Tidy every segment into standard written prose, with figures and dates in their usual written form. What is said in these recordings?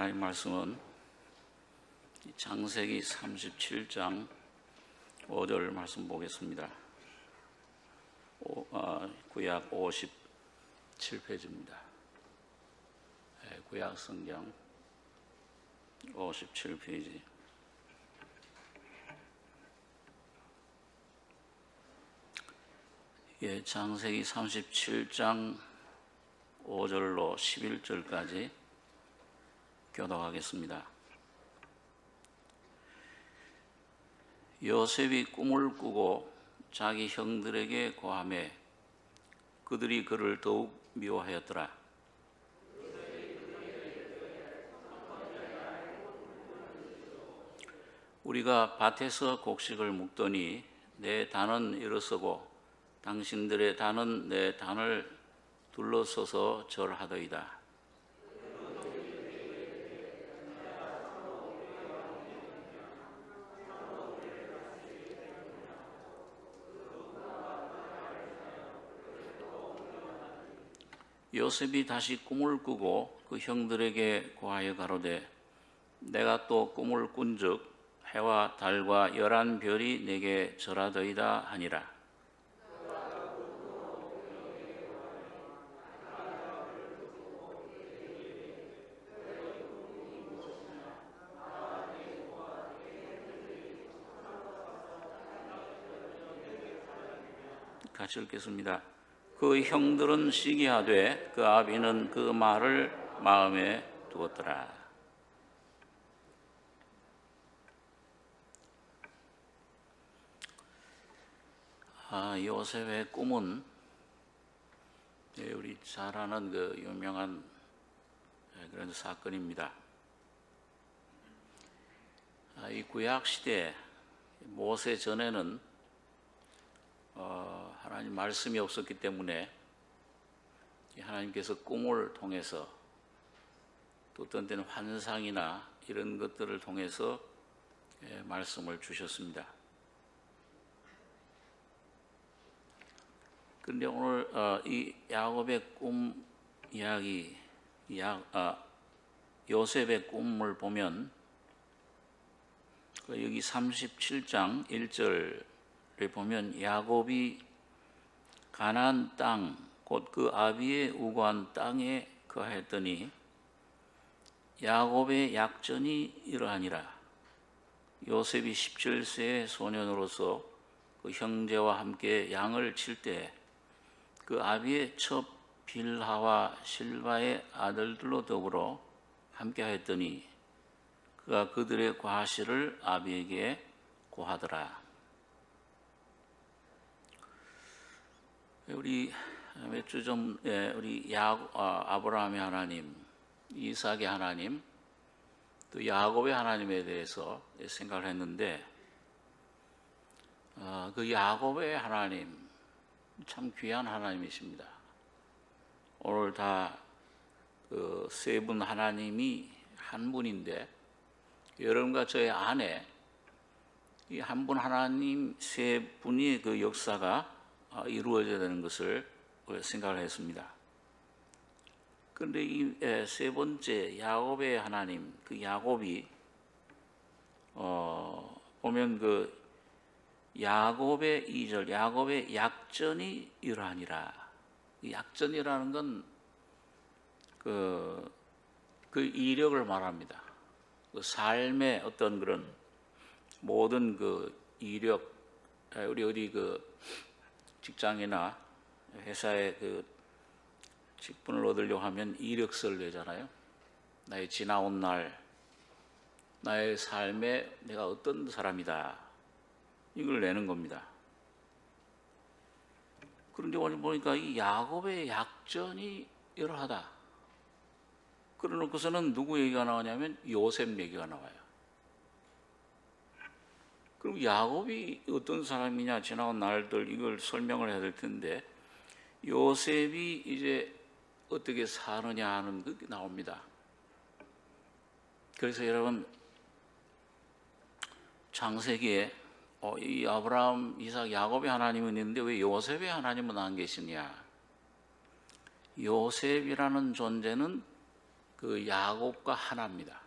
하나님 말씀은 창세기 37장 5절 말씀 보겠습니다. 구약 57페이지입니다. 구약 성경 57페이지. 창세기 37장 5절로 11절까지 교독하겠습니다. 요셉이 꿈을 꾸고 자기 형들에게 고하매 그들이 그를 더욱 미워하였더라. 우리가 밭에서 곡식을 묵더니 내 단은 일어서고 당신들의 단은 내 단을 둘러서서 절하더이다. 요셉이 다시 꿈을 꾸고 그 형들에게 고하여 가로되 내가 또 꿈을 꾼즉 해와 달과 11별이 내게 절하더이다 하니라. 같이 읽겠습니다. 그 형들은 시기하되 그 아비는 그 말을 마음에 두었더라. 요셉의 꿈은 우리 잘 아는 그 유명한 그런 사건입니다. 이 구약 시대 모세 전에는 하나님 말씀이 없었기 때문에 하나님께서 꿈을 통해서 또 어떤 때는 환상이나 이런 것들을 통해서 말씀을 주셨습니다. 그런데 오늘 이 야곱의 꿈 이야기, 요셉의 꿈을 보면 여기 37장 1절에 보면 야곱이 가나안 땅, 곧 그 아비의 우거한 땅에 거하였더니 야곱의 약전이 이러하니라. 요셉이 17세의 소년으로서 그 형제와 함께 양을 칠 때 그 아비의 첩 빌하와 실바의 아들들로 더불어 함께 하였더니 그가 그들의 과실을 아비에게 고하더라. 우리 몇 주 전에 우리 아브라함의 하나님, 이삭의 하나님, 또 야곱의 하나님에 대해서 생각을 했는데 그 야곱의 하나님 참 귀한 하나님이십니다. 오늘 다 그 세 분 하나님이 한 분인데 여러분과 저의 안에 이 한 분 하나님 세 분의 그 역사가 이루어져야 되는 것을 생각을 했습니다. 그런데 이 세 번째 야곱의 하나님, 그 야곱이 보면 그 야곱의 2절, 야곱의 약전이 이러하니라. 약전이라는 건 그 이력을 말합니다. 그 삶의 어떤 그런 모든 그 이력, 우리 어디 그 직장이나 회사에 그 직분을 얻으려고 하면 이력서를 내잖아요. 나의 지나온 날, 나의 삶에 내가 어떤 사람이다. 이걸 내는 겁니다. 그런데 오늘 보니까 이 야곱의 약전이 이러하다. 그러놓고서는 누구 얘기가 나오냐면 요셉 얘기가 나와요. 그럼 야곱이 어떤 사람이냐, 지나온 날들 이걸 설명을 해야 될 텐데 요셉이 이제 어떻게 사느냐 하는 게 나옵니다. 그래서 여러분 창세기에 이 아브라함, 이삭, 야곱의 하나님은 있는데 왜 요셉의 하나님은 안 계시냐? 요셉이라는 존재는 그 야곱과 하나입니다.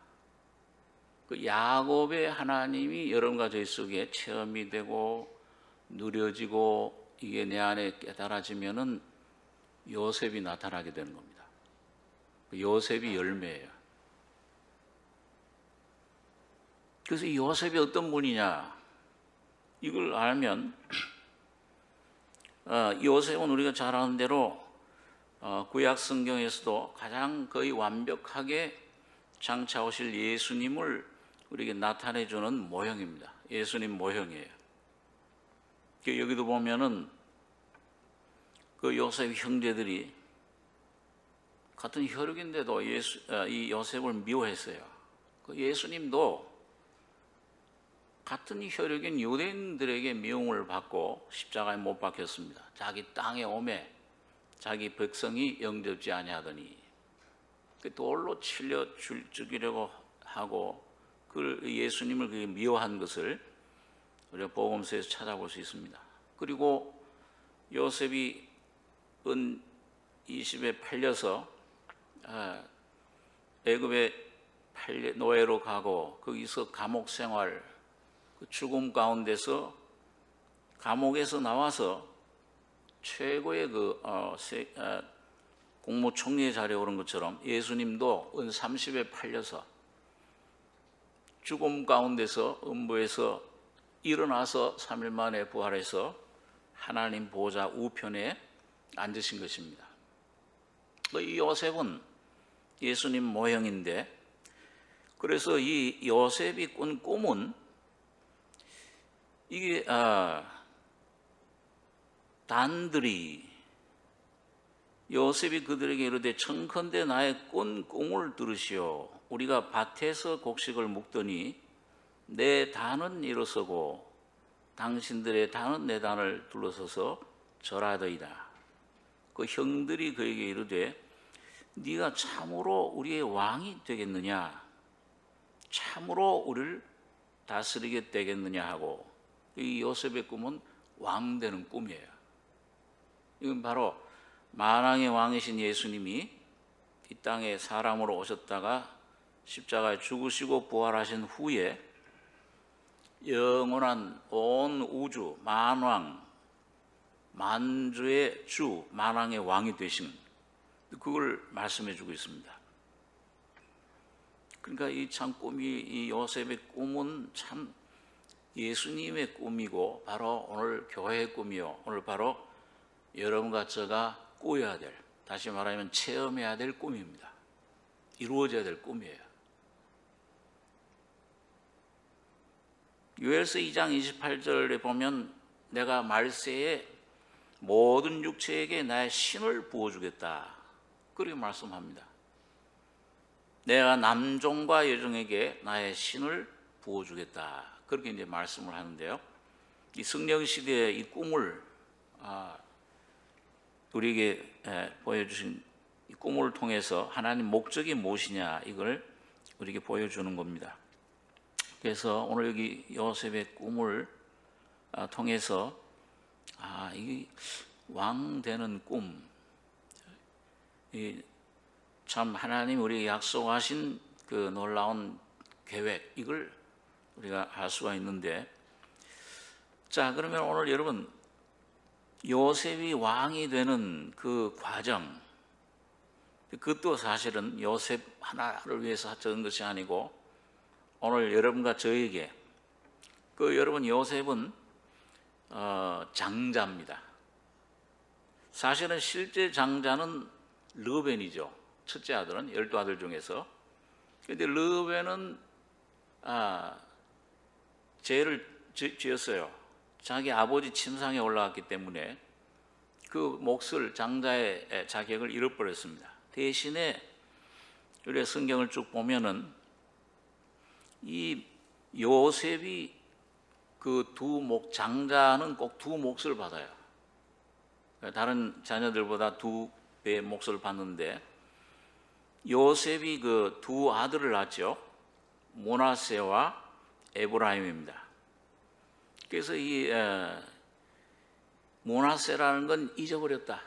그 야곱의 하나님이 여러분과 저희 속에 체험이 되고 누려지고 이게 내 안에 깨달아지면은 요셉이 나타나게 되는 겁니다. 요셉이 열매예요. 그래서 이 요셉이 어떤 분이냐 이걸 알면 요셉은 우리가 잘 아는 대로 구약 성경에서도 가장 거의 완벽하게 장차 오실 예수님을 우리에게 나타내주는 모형입니다. 예수님 모형이에요. 여기도 보면은 그 요셉 형제들이 같은 혈육인데도 이 요셉을 미워했어요. 그 예수님도 같은 혈육인 유대인들에게 미움을 받고 십자가에 못 박혔습니다. 자기 땅에 오매 자기 백성이 영접지 아니하더니 그 돌로 칠려 죽이려고 하고 그 예수님을 미워한 것을 우리가 복음서에서 찾아볼 수 있습니다. 그리고 요셉이 은 20에 팔려서 애굽에 노예로 가고 거기서 감옥 생활, 그 죽음 가운데서 감옥에서 나와서 최고의 국무총리의 자리에 오른 것처럼 예수님도 은 30에 팔려서 죽음 가운데서 음부에서 일어나서 3일 만에 부활해서 하나님 보좌 우편에 앉으신 것입니다. 이 요셉은 예수님 모형인데 그래서 이 요셉이 꾼 꿈은 이게 단들이 요셉이 그들에게 이르되 청컨대 나의 꾼 꿈을 들으시오. 우리가 밭에서 곡식을 묵더니 내 단은 일어서고 당신들의 단은 내 단을 둘러서서 절하더이다. 그 형들이 그에게 이르되 네가 참으로 우리의 왕이 되겠느냐, 참으로 우리를 다스리게 되겠느냐 하고 이 요셉의 꿈은 왕 되는 꿈이에요. 이건 바로 만왕의 왕이신 예수님이 이 땅에 사람으로 오셨다가 십자가에 죽으시고 부활하신 후에 영원한 온 우주 만왕 만주의 주 만왕의 왕이 되시는 그걸 말씀해 주고 있습니다. 그러니까 이 참 꿈이 이 요셉의 꿈은 참 예수님의 꿈이고 바로 오늘 교회의 꿈이요 오늘 바로 여러분과 제가 꾸어야 될, 다시 말하면 체험해야 될 꿈입니다. 이루어져야 될 꿈이에요. 요엘서 2장 28절에 보면 내가 말세에 모든 육체에게 나의 신을 부어주겠다 그렇게 말씀합니다. 내가 남종과 여종에게 나의 신을 부어주겠다 그렇게 이제 말씀을 하는데요. 이 성령 시대의 이 꿈을 우리에게 보여주신 이 꿈을 통해서 하나님 목적이 무엇이냐 이걸 우리에게 보여주는 겁니다. 그래서 오늘 여기 요셉의 꿈을 통해서 이 왕 되는 꿈, 참 하나님 우리에게 약속하신 그 놀라운 계획 이걸 우리가 알 수가 있는데, 자 그러면 오늘 여러분 요셉이 왕이 되는 그 과정, 그것도 사실은 요셉 하나를 위해서 적은 것이 아니고 오늘 여러분과 저에게 여러분 요셉은 장자입니다. 사실은 실제 장자는 르벤이죠. 첫째 아들은 12아들 중에서. 그런데 르벤은 죄를 지었어요. 자기 아버지 침상에 올라갔기 때문에 그 몫을 장자의 자격을 잃어버렸습니다. 대신에 우리가 성경을 쭉 보면은 이 요셉이 그 장자는 꼭 두 몫을 받아요. 다른 자녀들보다 두 배의 몫을 받는데 요셉이 그 두 아들을 낳았죠. 므낫세와 에브라임입니다. 그래서 이 므낫세라는 건 잊어버렸다.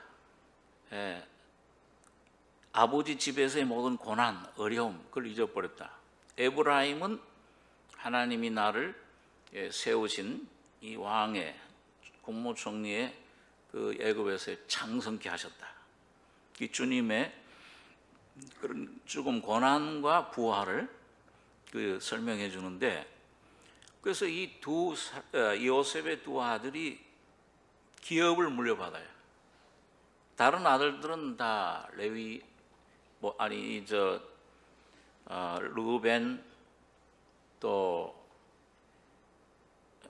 아버지 집에서의 모든 고난, 어려움 그걸 잊어버렸다. 에브라임은 하나님이 나를 세우신 이 왕의 국무총리의 그 애굽에서의 창성케 하셨다. 이 주님의 그런 죽음, 고난과 부활을 설명해 주는데, 그래서 이 요셉의 두 아들이 기업을 물려받아요. 다른 아들들은 다 레위, 르우벤 또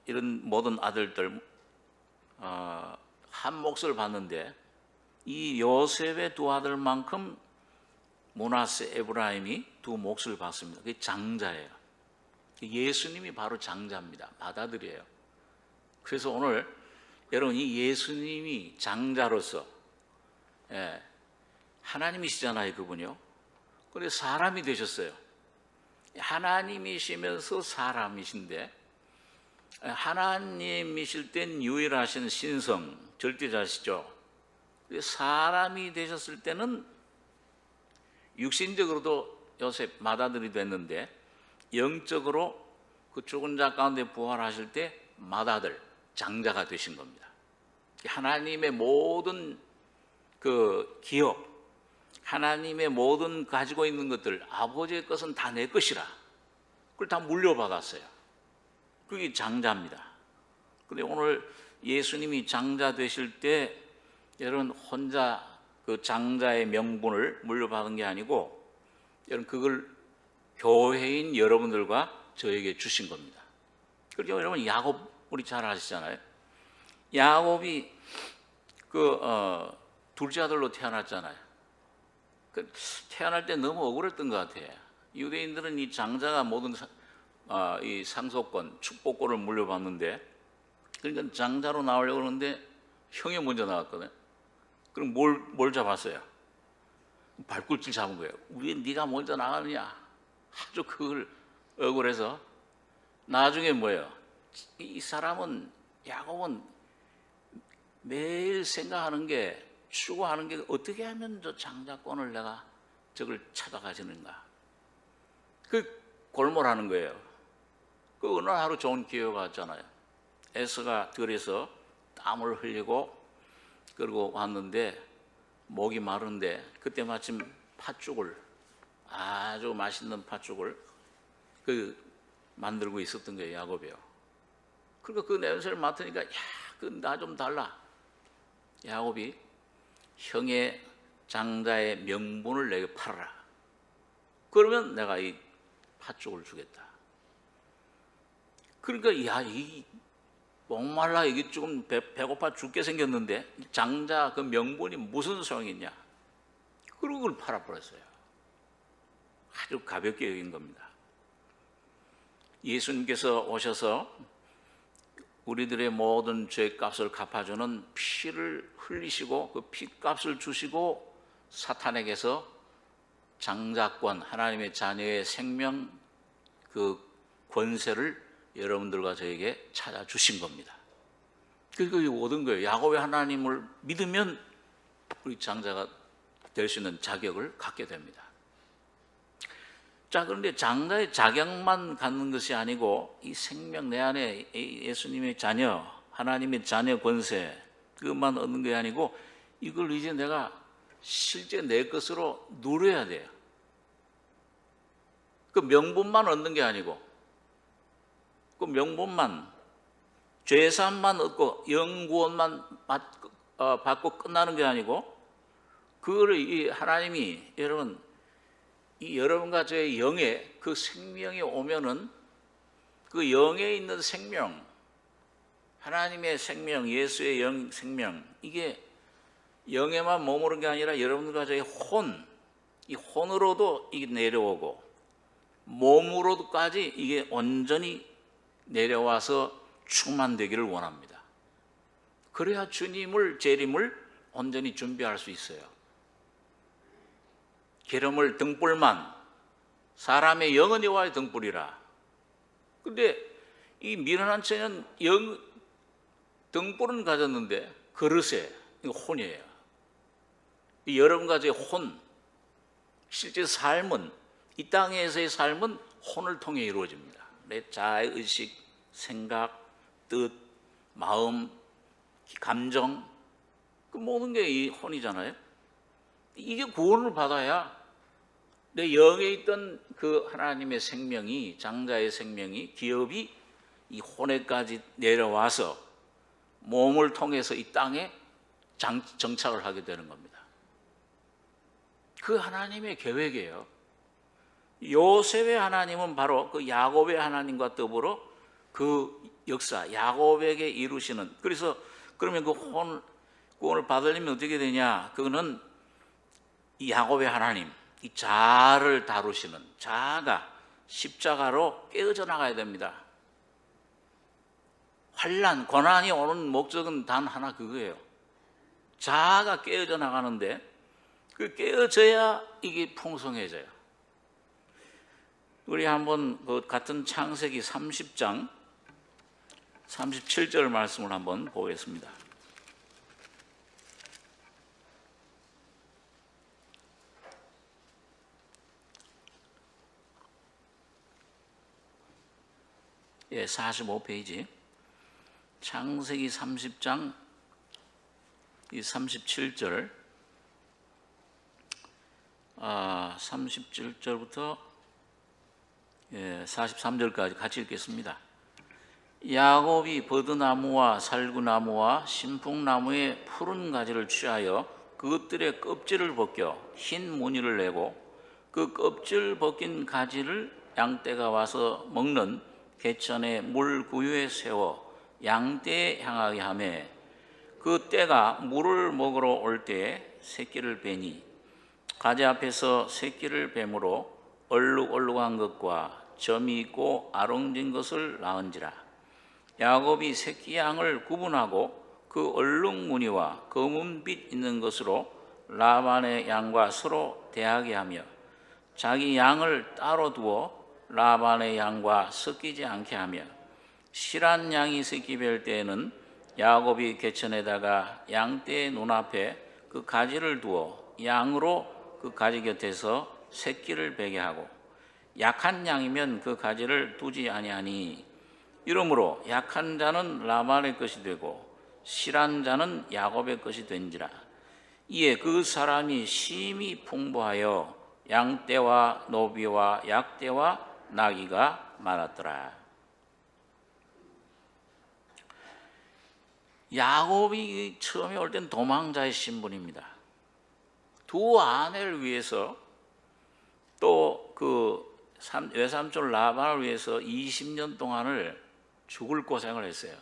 이런 모든 아들들 한 몫을 받는데, 이 요셉의 두 아들만큼 므낫세, 에브라임이 두 몫을 받습니다. 그게 장자예요. 예수님이 바로 장자입니다. 맏아들이에요. 그래서 오늘 여러분, 이 예수님이 장자로서 하나님이시잖아요, 그분이요. 그런데 사람이 되셨어요. 하나님이시면서 사람이신데, 하나님이실 땐 유일하신 신성, 절대자시죠. 사람이 되셨을 때는 육신적으로도 요셉 맏아들이 됐는데, 영적으로 그 죽은 자 가운데 부활하실 때 맏아들, 장자가 되신 겁니다. 하나님의 모든 그 기업, 하나님의 모든 가지고 있는 것들, 아버지의 것은 다 내 것이라, 그걸 다 물려받았어요. 그게 장자입니다. 그런데 오늘 예수님이 장자 되실 때 여러분 혼자 그 장자의 명분을 물려받은 게 아니고, 여러분 그걸 교회인 여러분들과 저에게 주신 겁니다. 그리고 여러분 야곱 우리 잘 아시잖아요. 야곱이 둘째 아들로 태어났잖아요. 태어날 때 너무 억울했던 것 같아요. 유대인들은 이 장자가 모든 이 상속권, 축복권을 물려받는데, 그러니까 장자로 나오려고 그러는데 형이 먼저 나왔거든요. 그럼 뭘 잡았어요? 발꿈치를 잡은 거예요. 왜 네가 먼저 나가느냐? 아주 그걸 억울해서 나중에 뭐예요? 이 사람은, 야곱은 매일 생각하는 게, 추구하는 게, 어떻게 하면 저 장자권을 내가 저걸 찾아가시는가? 그 골몰하는 거예요. 그 어느 하루 좋은 기회가 왔잖아요. 에서가 들에서 땀을 흘리고 그러고 왔는데 목이 마른데, 그때 마침 팥죽을, 아주 맛있는 팥죽을 만들고 있었던 거예요, 야곱이요. 그러니까 그 냄새를 맡으니까, 야, 그 나 좀 달라. 야곱이 형의 장자의 명분을 내게 팔아라. 그러면 내가 이 팥죽을 주겠다. 그러니까 이 목말라, 이게 조금 배고파 죽게 생겼는데 장자 그 명분이 무슨 소용이냐? 그리고 그걸 팔아버렸어요. 아주 가볍게 여긴 겁니다. 예수님께서 오셔서 우리들의 모든 죄값을 갚아주는 피를 흘리시고 그 피값을 주시고, 사탄에게서 장자권, 하나님의 자녀의 생명 그 권세를 여러분들과 저에게 찾아주신 겁니다. 그리고 얻은 거예요. 야곱의 하나님을 믿으면 우리 장자가 될 수 있는 자격을 갖게 됩니다. 자, 그런데 장자의 자격만 갖는 것이 아니고, 이 생명, 내 안에 예수님의 자녀, 하나님의 자녀 권세, 그것만 얻는 게 아니고, 이걸 이제 내가 실제 내 것으로 누려야 돼요. 그 명분만 얻는 게 아니고, 그 명분만, 죄사함만 얻고 영구원만 받고 끝나는 게 아니고, 그거를 이 하나님이 여러분, 이 여러분과 저의 영에 그 생명이 오면은, 그 영에 있는 생명, 하나님의 생명, 예수의 영 생명, 이게 영에만 머무른 게 아니라 여러분과 저의 혼, 이 혼으로도 이게 내려오고 몸으로도까지 이게 온전히 내려와서 충만되기를 원합니다. 그래야 주님을, 재림을 온전히 준비할 수 있어요. 기름을 등불만, 사람의 영은 여호와의 등불이라. 근데 이 미련한 처녀는 등불은 가졌는데 그릇에, 이거 혼이에요. 이 여러분과 제 혼, 실제 삶은, 이 땅에서의 삶은 혼을 통해 이루어집니다. 내 자아의식, 생각, 뜻, 마음, 감정, 그 모든 게 이 혼이잖아요. 이게 구원을 받아야 내 영에 있던 그 하나님의 생명이, 장자의 생명이, 기업이 이 혼에까지 내려와서 몸을 통해서 이 땅에 정착을 하게 되는 겁니다. 그 하나님의 계획이에요. 요셉의 하나님은 바로 그 야곱의 하나님과 더불어 그 역사, 야곱에게 이루시는, 그래서 그러면 그 구원을 받으려면 어떻게 되냐? 그거는 이 야곱의 하나님, 이 자아를 다루시는, 자아가 십자가로 깨어져 나가야 됩니다. 환난, 고난이 오는 목적은 단 하나, 그거예요. 자아가 깨어져 나가는데, 그 깨어져야 이게 풍성해져요. 우리 한번 그 같은 창세기 30장 37절 말씀을 한번 보겠습니다. 예, 45페이지. 창세기 30장 이 37절, 37절부터 43절까지 같이 읽겠습니다. 야곱이 버드나무와 살구나무와 신풍나무의 푸른 가지를 취하여 그것들의 껍질을 벗겨 흰 무늬를 내고 그 껍질 벗긴 가지를 양떼가 와서 먹는 개천의 물구유에 세워 양떼에 향하게 하며 그 떼가 물을 먹으러 올 때에 새끼를 베니 가지 앞에서 새끼를 뱀으로 얼룩얼룩한 것과 점이 있고 아롱진 것을 낳은지라. 야곱이 새끼 양을 구분하고 그 얼룩 무늬와 검은빛 있는 것으로 라반의 양과 서로 대하게 하며 자기 양을 따로 두어 라반의 양과 섞이지 않게 하며 실한 양이 새끼 뵐 때에는 야곱이 개천에다가 양떼의 눈앞에 그 가지를 두어 양으로 그 가지 곁에서 새끼를 베게 하고 약한 양이면 그 가지를 두지 아니하니 이러므로 약한 자는 라반의 것이 되고 실한 자는 야곱의 것이 된지라. 이에 그 사람이 심히 풍부하여 양떼와 노비와 약떼와 나귀가 많았더라. 야곱이 처음에 올 땐 도망자의 신분입니다. 두 아내를 위해서 또 그 외삼촌 라반을 위해서 20년 동안을 죽을 고생을 했어요.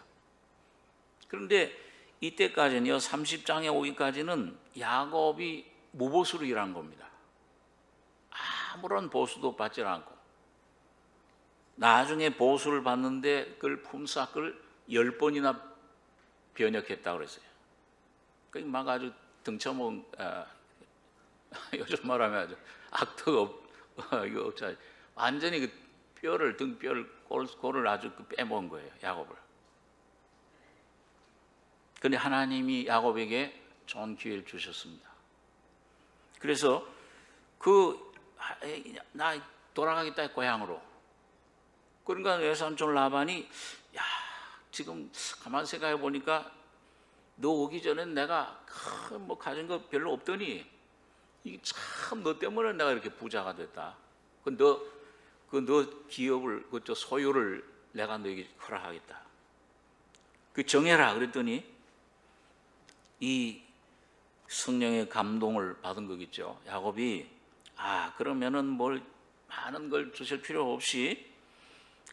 그런데 이때까지는요, 30장에 오기까지는 야곱이 무보수로 일한 겁니다. 아무런 보수도 받지 않고 나중에 보수를 받는데 그걸 품삯을 10번이나 변역했다고 그랬어요. 그러니까 막 아주 등쳐먹은, 요즘 말하면 아주 악덕 이거 없잖아요. 완전히 그 뼈를, 등뼈를, 골을 아주 빼먹은 거예요, 야곱을. 그런데 하나님이 야곱에게 좋은 기회를 주셨습니다. 그래서 나 돌아가겠다, 고향으로. 그러니까 외삼촌 라반이, 야, 지금 가만 생각해 보니까 너 오기 전엔 내가 뭐 가진 거 별로 없더니 이게 참 너 때문에 내가 이렇게 부자가 됐다. 너 기업을, 그저 소유를 내가 너에게 허락하겠다. 그 정해라. 그랬더니 이 성령의 감동을 받은 거겠죠. 야곱이 그러면은 뭘 많은 걸 주실 필요 없이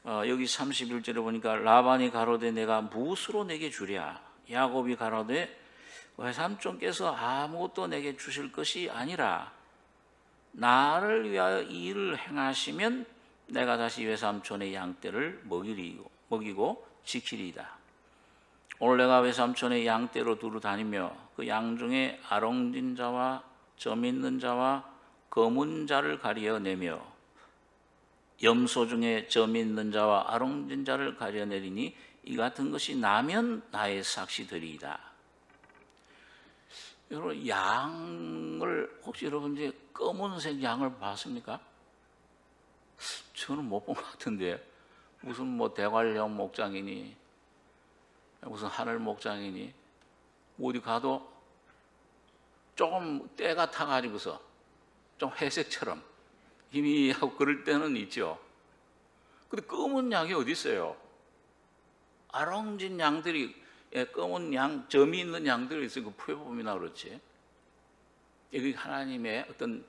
여기 31절에 보니까 라반이 가로되 내가 무엇으로 내게 주랴. 야곱이 가로되 외삼촌께서 아무것도 내게 주실 것이 아니라 나를 위하여 이 일을 행하시면 내가 다시 외삼촌의 양떼를 먹이고 지키리이다. 오늘 내가 외삼촌의 양떼로 두루 다니며 그 양 중에 아롱진 자와 점 있는 자와 검은 자를 가려내며 염소 중에 점 있는 자와 아롱진 자를 가려내리니 이 같은 것이 나면 나의 삭시 되리이다. 여러분, 양 양을 혹시 여러분 이제 검은색 양을 봤습니까? 저는 못 본 것 같은데 무슨 뭐 대관령 목장이니 무슨 하늘 목장이니 어디 가도 조금 때가 타가지고서 좀 회색처럼 희미하고 그럴 때는 있죠. 근데 검은 양이 어디 있어요? 아롱진 양들이 검은 양, 점이 있는 양들이 있어요. 그 표범이나 그렇지. 여기 하나님의 어떤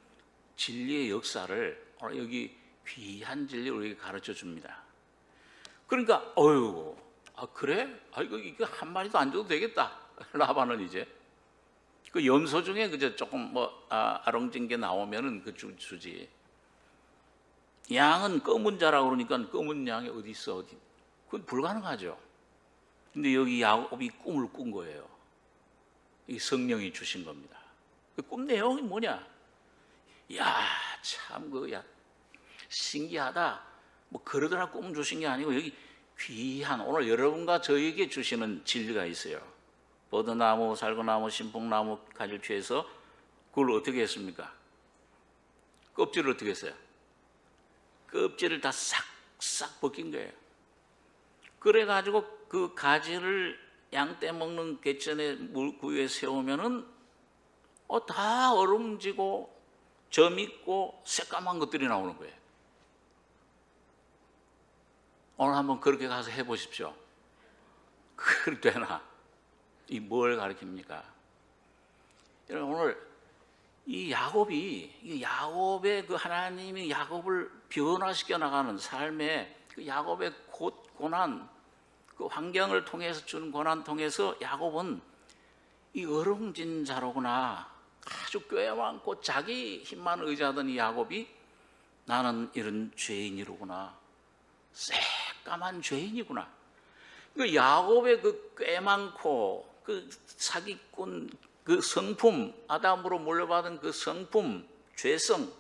진리의 역사를 여기 귀한 진리를 우리에게 가르쳐 줍니다. 그러니까 그래? 이거 한 마리도 안 줘도 되겠다. 라반은 이제 그 염소 중에 그저 조금 아롱진 게 나오면은 그 주지. 양은 검은 자라고 그러니까 검은 양이 어디 있어? 그건 불가능하죠. 근데 여기 야곱이 꿈을 꾼 거예요. 이 성령이 주신 겁니다. 그 꿈 내용이 뭐냐? 참 신기하다. 뭐 그러더라 꿈 주신 게 아니고 여기 귀한 오늘 여러분과 저에게 주시는 진리가 있어요. 버드나무, 살구나무, 신풍나무 가지를 취해서 그걸 어떻게 했습니까? 껍질을 어떻게 했어요? 껍질을 다 싹싹 벗긴 거예요. 그래가지고 그 가지를 양 떼먹는 갯전에 물구유에 세우면은 다 얼음지고 점 있고 새까만 것들이 나오는 거예요. 오늘 한번 그렇게 가서 해보십시오. 그걸 되나? 이 뭘 가르칩니까? 여러분 오늘 이 야곱의 그 하나님이 야곱을 변화시켜 나가는 삶의 그 야곱의 고난, 그 환경을 통해서 주는 고난 통해서 야곱은 이 어릉진 자로구나. 아주 꾀많고 자기 힘만 의지하던 이 야곱이 나는 이런 죄인이로구나. 새까만 죄인이구나. 그 야곱의 그 꾀많고 그 사기꾼 그 성품, 아담으로 물려받은 그 성품, 죄성,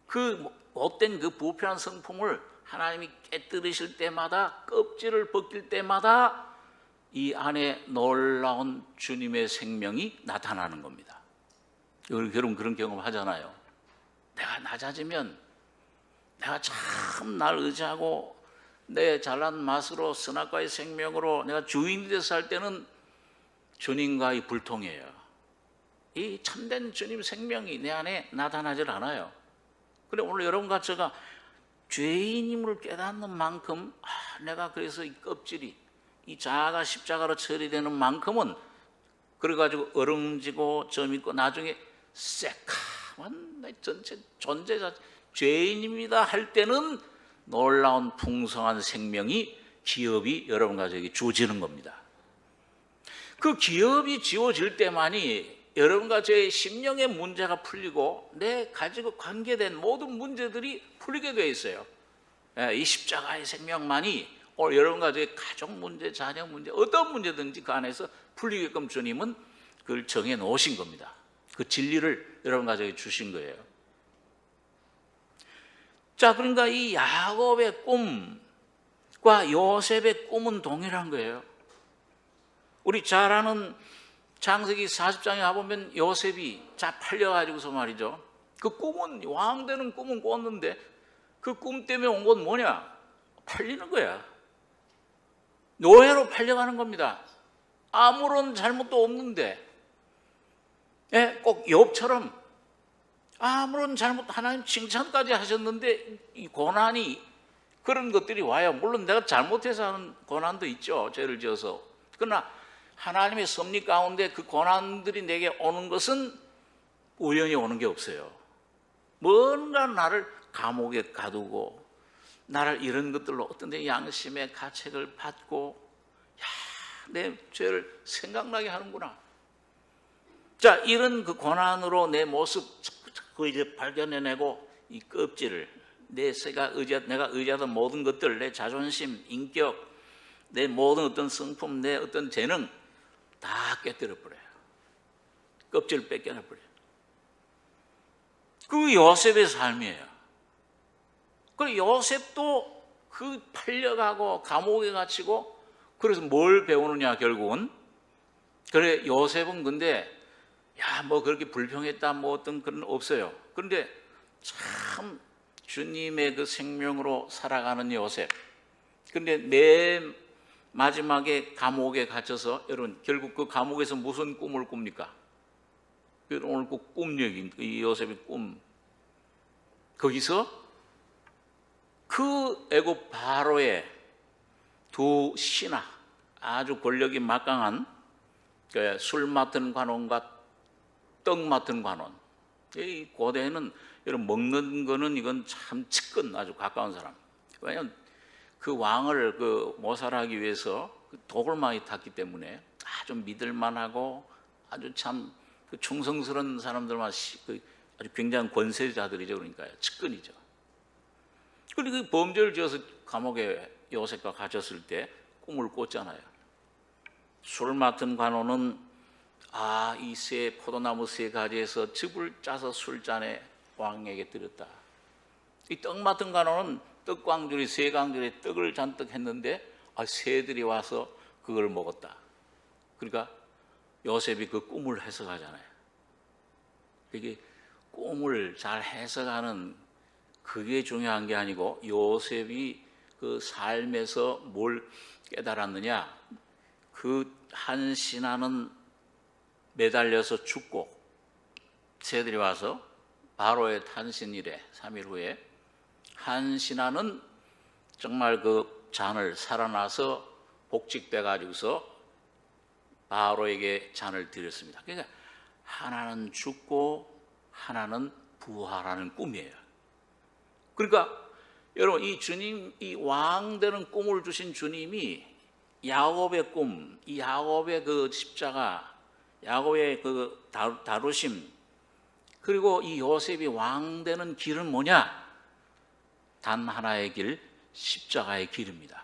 그 못된 그 부패한 성품을 하나님이 깨뜨리실 때마다 껍질을 벗길 때마다 이 안에 놀라운 주님의 생명이 나타나는 겁니다. 여러분 그런 경험 하잖아요. 내가 낮아지면 내가 참 날 의지하고 내 잘난 맛으로 선악과의 생명으로 내가 주인이 돼서 살 때는 주님과의 불통이에요. 이 참된 주님 생명이 내 안에 나타나질 않아요. 그런데 오늘 여러분과 제가 죄인임을 깨닫는 만큼 내가 그래서 이 껍질이 이 자아가 십자가로 처리되는 만큼은 그래가지고 얼음지고 점 있고 나중에 새카만 내 전체 존재자 죄인입니다 할 때는 놀라운 풍성한 생명이 기업이 여러분과 저에게 주어지는 겁니다. 그 기업이 지워질 때만이 여러분과 저의 심령의 문제가 풀리고 내 가지고 관계된 모든 문제들이 풀리게 되어 있어요. 이 십자가의 생명만이 오늘 여러분과 저의 가족 문제, 자녀 문제, 어떤 문제든지 그 안에서 풀리게끔 주님은 그걸 정해 놓으신 겁니다. 그 진리를 여러분과 저에게 주신 거예요. 자, 그러니까 이 야곱의 꿈과 요셉의 꿈은 동일한 거예요. 우리 잘 아는 창세기 40장에 가보면 요셉이 팔려가지고서 말이죠. 그 꿈은 왕 되는 꿈은 꿨는데 그 꿈 때문에 온 건 뭐냐? 팔리는 거야. 노예로 팔려가는 겁니다. 아무런 잘못도 없는데, 꼭 욥처럼 아무런 잘못, 하나님 칭찬까지 하셨는데 이 고난이 그런 것들이 와요. 물론 내가 잘못해서 하는 고난도 있죠. 죄를 지어서. 그러나 하나님의 섭리 가운데 그 고난들이 내게 오는 것은 우연히 오는 게 없어요. 뭔가 나를 감옥에 가두고 나를 이런 것들로 어떤 데 양심의 가책을 받고 내 죄를 생각나게 하는구나. 자, 이런 그 고난으로 내 모습 그 이제 발견해내고 이 껍질을 내가 의지하던 모든 것들, 내 자존심, 인격, 내 모든 어떤 성품, 내 어떤 재능 다 깨뜨려 버려요. 껍질을 뺏겨내 버려요. 그 요셉의 삶이에요. 그리고 요셉도 그 팔려가고 감옥에 갇히고 그래서 뭘 배우느냐 결국은. 그래 요셉은 근데 야, 뭐 그렇게 불평했다, 뭐 어떤 그런 없어요. 그런데 참 주님의 그 생명으로 살아가는 요셉. 그런데 맨 마지막에 감옥에 갇혀서, 여러분 결국 그 감옥에서 무슨 꿈을 꿉니까? 오늘 꼭 꿈 얘기, 이 요셉의 꿈. 거기서 그 애굽 바로의 두 신하, 아주 권력이 막강한 술 맡은 관원과 떡 맡은 관원. 이 고대에는 여러분 먹는 거는 이건 참 측근, 아주 가까운 사람. 왜냐하면 그 왕을 모살하기 위해서 독을 많이 탔기 때문에 아주 믿을만하고 아주 참 충성스러운 사람들만 아주 굉장한 권세자들이죠. 그러니까요, 측근이죠. 그리고 그 범죄를 지어서 감옥에 요셉과 갇혔을 때 꿈을 꿨잖아요. 술 맡은 관원은 이 새 포도나무 새 가지에서 즙을 짜서 술잔에 왕에게 드렸다. 이 떡 맡은 관원은 떡광줄이 새 광줄에 떡을 잔뜩 했는데 새들이 와서 그걸 먹었다. 그러니까 요셉이 그 꿈을 해석하잖아요. 이게 꿈을 잘 해석하는 그게 중요한 게 아니고 요셉이 그 삶에서 뭘 깨달았느냐. 그 한 신하는 매달려서 죽고 새들이 와서 바로의 탄신 이래 3일 후에 한 신하는 정말 그 잔을 살아나서 복직돼 가지고서 바로에게 잔을 드렸습니다. 그러니까 하나는 죽고 하나는 부활하는 꿈이에요. 그러니까 여러분 이 주님, 이 왕 되는 꿈을 주신 주님이 야곱의 꿈, 이 야곱의 그 십자가, 야곱의 그 다루심, 그리고 이 요셉이 왕 되는 길은 뭐냐? 단 하나의 길, 십자가의 길입니다.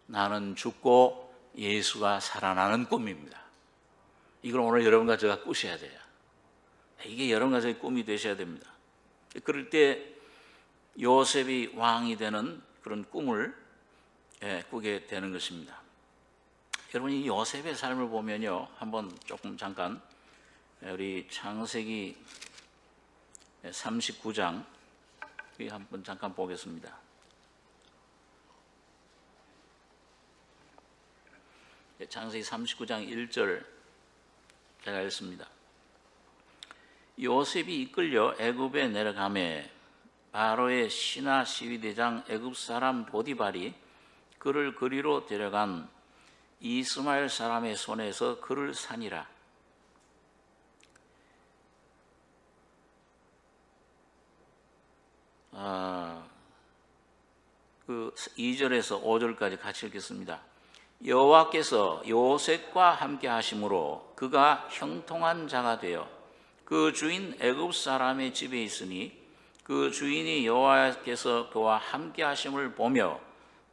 나는 죽고 예수가 살아나는 꿈입니다. 이걸 오늘 여러분과 제가 꾸셔야 돼요. 이게 여러분과 저의 꿈이 되셔야 됩니다. 그럴 때 요셉이 왕이 되는 그런 꿈을 꾸게 되는 것입니다. 여러분 이 요셉의 삶을 보면요, 한번 조금 잠깐 우리 창세기 39장 한번 잠깐 보겠습니다. 창세기 39장 1절 제가 읽습니다. 요셉이 이끌려 애굽에 내려가매 바로의 신하 시위대장 애굽 사람 보디발이 그를 그리로 데려간 이스마엘 사람의 손에서 그를 산이라. 그 2절에서 5절까지 같이 읽겠습니다. 여호와께서 요셉과 함께 하심으로 그가 형통한 자가 되어 그 주인 애굽 사람의 집에 있으니 그 주인이 여호와께서 그와 함께 하심을 보며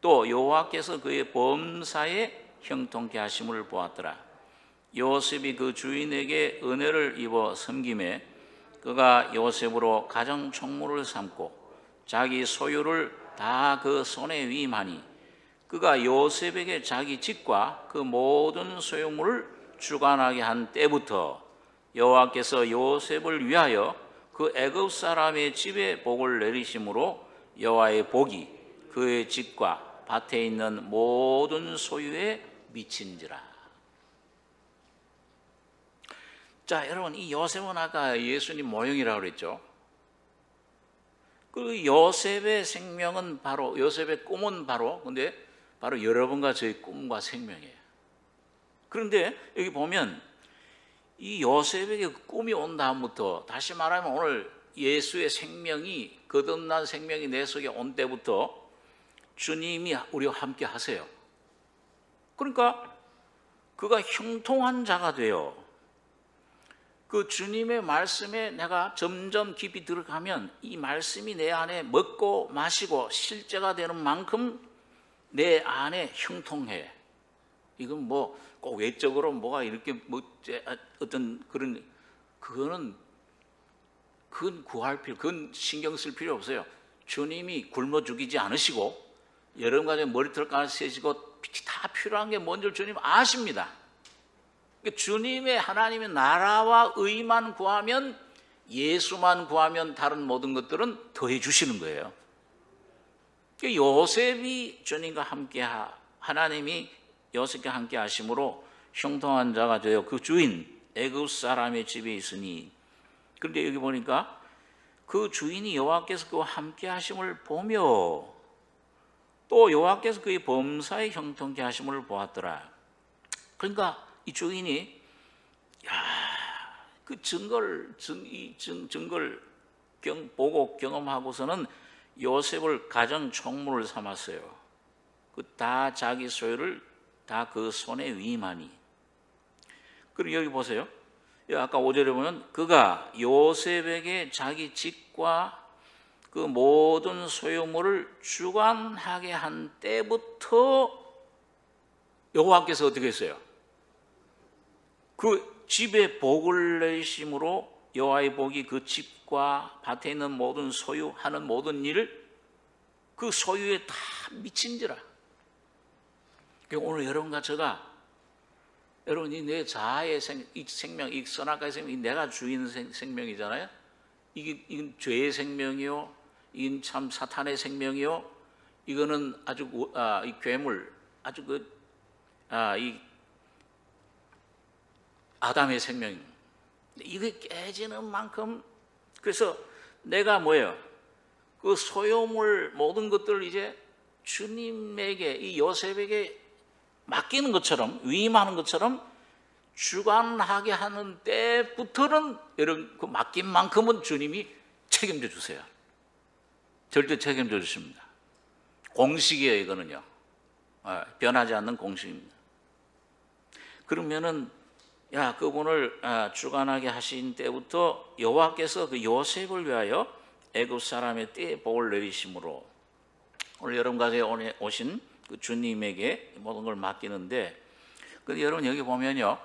또 여호와께서 그의 범사에 형통케 하심을 보았더라. 요셉이 그 주인에게 은혜를 입어 섬김에 그가 요셉으로 가정 총무를 삼고 자기 소유를 다 그 손에 위임하니 그가 요셉에게 자기 집과 그 모든 소유물을 주관하게 한 때부터 여호와께서 요셉을 위하여 그 애굽 사람의 집에 복을 내리심으로 여호와의 복이 그의 집과 밭에 있는 모든 소유에 미친지라. 자, 여러분 이 요셉은 아까 예수님 모형이라고 그랬죠. 그 요셉의 생명은 바로, 요셉의 꿈은 바로, 근데 바로 여러분과 저의 꿈과 생명이에요. 그런데 여기 보면 이 요셉에게 꿈이 온 다음부터, 다시 말하면 오늘 예수의 생명이, 거듭난 생명이 내 속에 온 때부터 주님이 우리와 함께 하세요. 그러니까 그가 형통한 자가 되어 그 주님의 말씀에 내가 점점 깊이 들어가면 이 말씀이 내 안에 먹고 마시고 실제가 되는 만큼 내 안에 형통해. 이건 뭐 꼭 외적으로 뭐가 이렇게 뭐 어떤 그런, 그건 구할 필요, 그건 신경 쓸 필요 없어요. 주님이 굶어 죽이지 않으시고 여러분과 머리털 까세시고 다 필요한 게 뭔지 주님 아십니다. 주님의 하나님의 나라와 의만 구하면, 예수만 구하면 다른 모든 것들은 더해 주시는 거예요. 요셉이 주님과 함께 하나님이 요셉과 함께 하심으로 형통한 자가 되어 그 주인 애굽 사람의 집에 있으니, 그런데 여기 보니까 그 주인이 여호와께서 그와 함께 하심을 보며 또 여호와께서 그의 범사에 형통케 하심을 보았더라. 그러니까 이 주인이 그 증거를 보고 경험하고서는 요셉을 가정 총무를 삼았어요. 그 다 자기 소유를 다 그 손에 위임하니. 그리고 여기 보세요. 아까 5절에 보면 그가 요셉에게 자기 집과 그 모든 소유물을 주관하게 한 때부터 여호와께서 어떻게 했어요? 그 집에 복을 내심으로 여호와의 복이 그 집과 밭에 있는 모든 소유하는 모든 일을 그 소유에 다 미친지라. 오늘 여러분과 제가, 여러분이 내 자아의 생명, 이 선악과의 생명, 내가 주인 생명이잖아요. 이건 죄의 생명이요, 이건 참 사탄의 생명이요, 이거는 아주 이 괴물, 아주 이 아담의 생명입니다. 이게 깨지는 만큼, 그래서 내가 뭐예요? 그 소유물 모든 것들을 이제 주님에게, 이 요셉에게 맡기는 것처럼, 위임하는 것처럼 주관하게 하는 때부터는 여러분 그 맡긴 만큼은 주님이 책임져 주세요. 절대 책임져 주십니다. 공식이에요, 이거는요. 변하지 않는 공식입니다. 그러면은 그분을 주관하게 하신 때부터 여호와께서 그 요셉을 위하여 애굽 사람의 떼에 복을 내리심으로, 오늘 여러분 가정에 오신 그 주님에게 모든 걸 맡기는데, 근데 여러분 여기 보면요,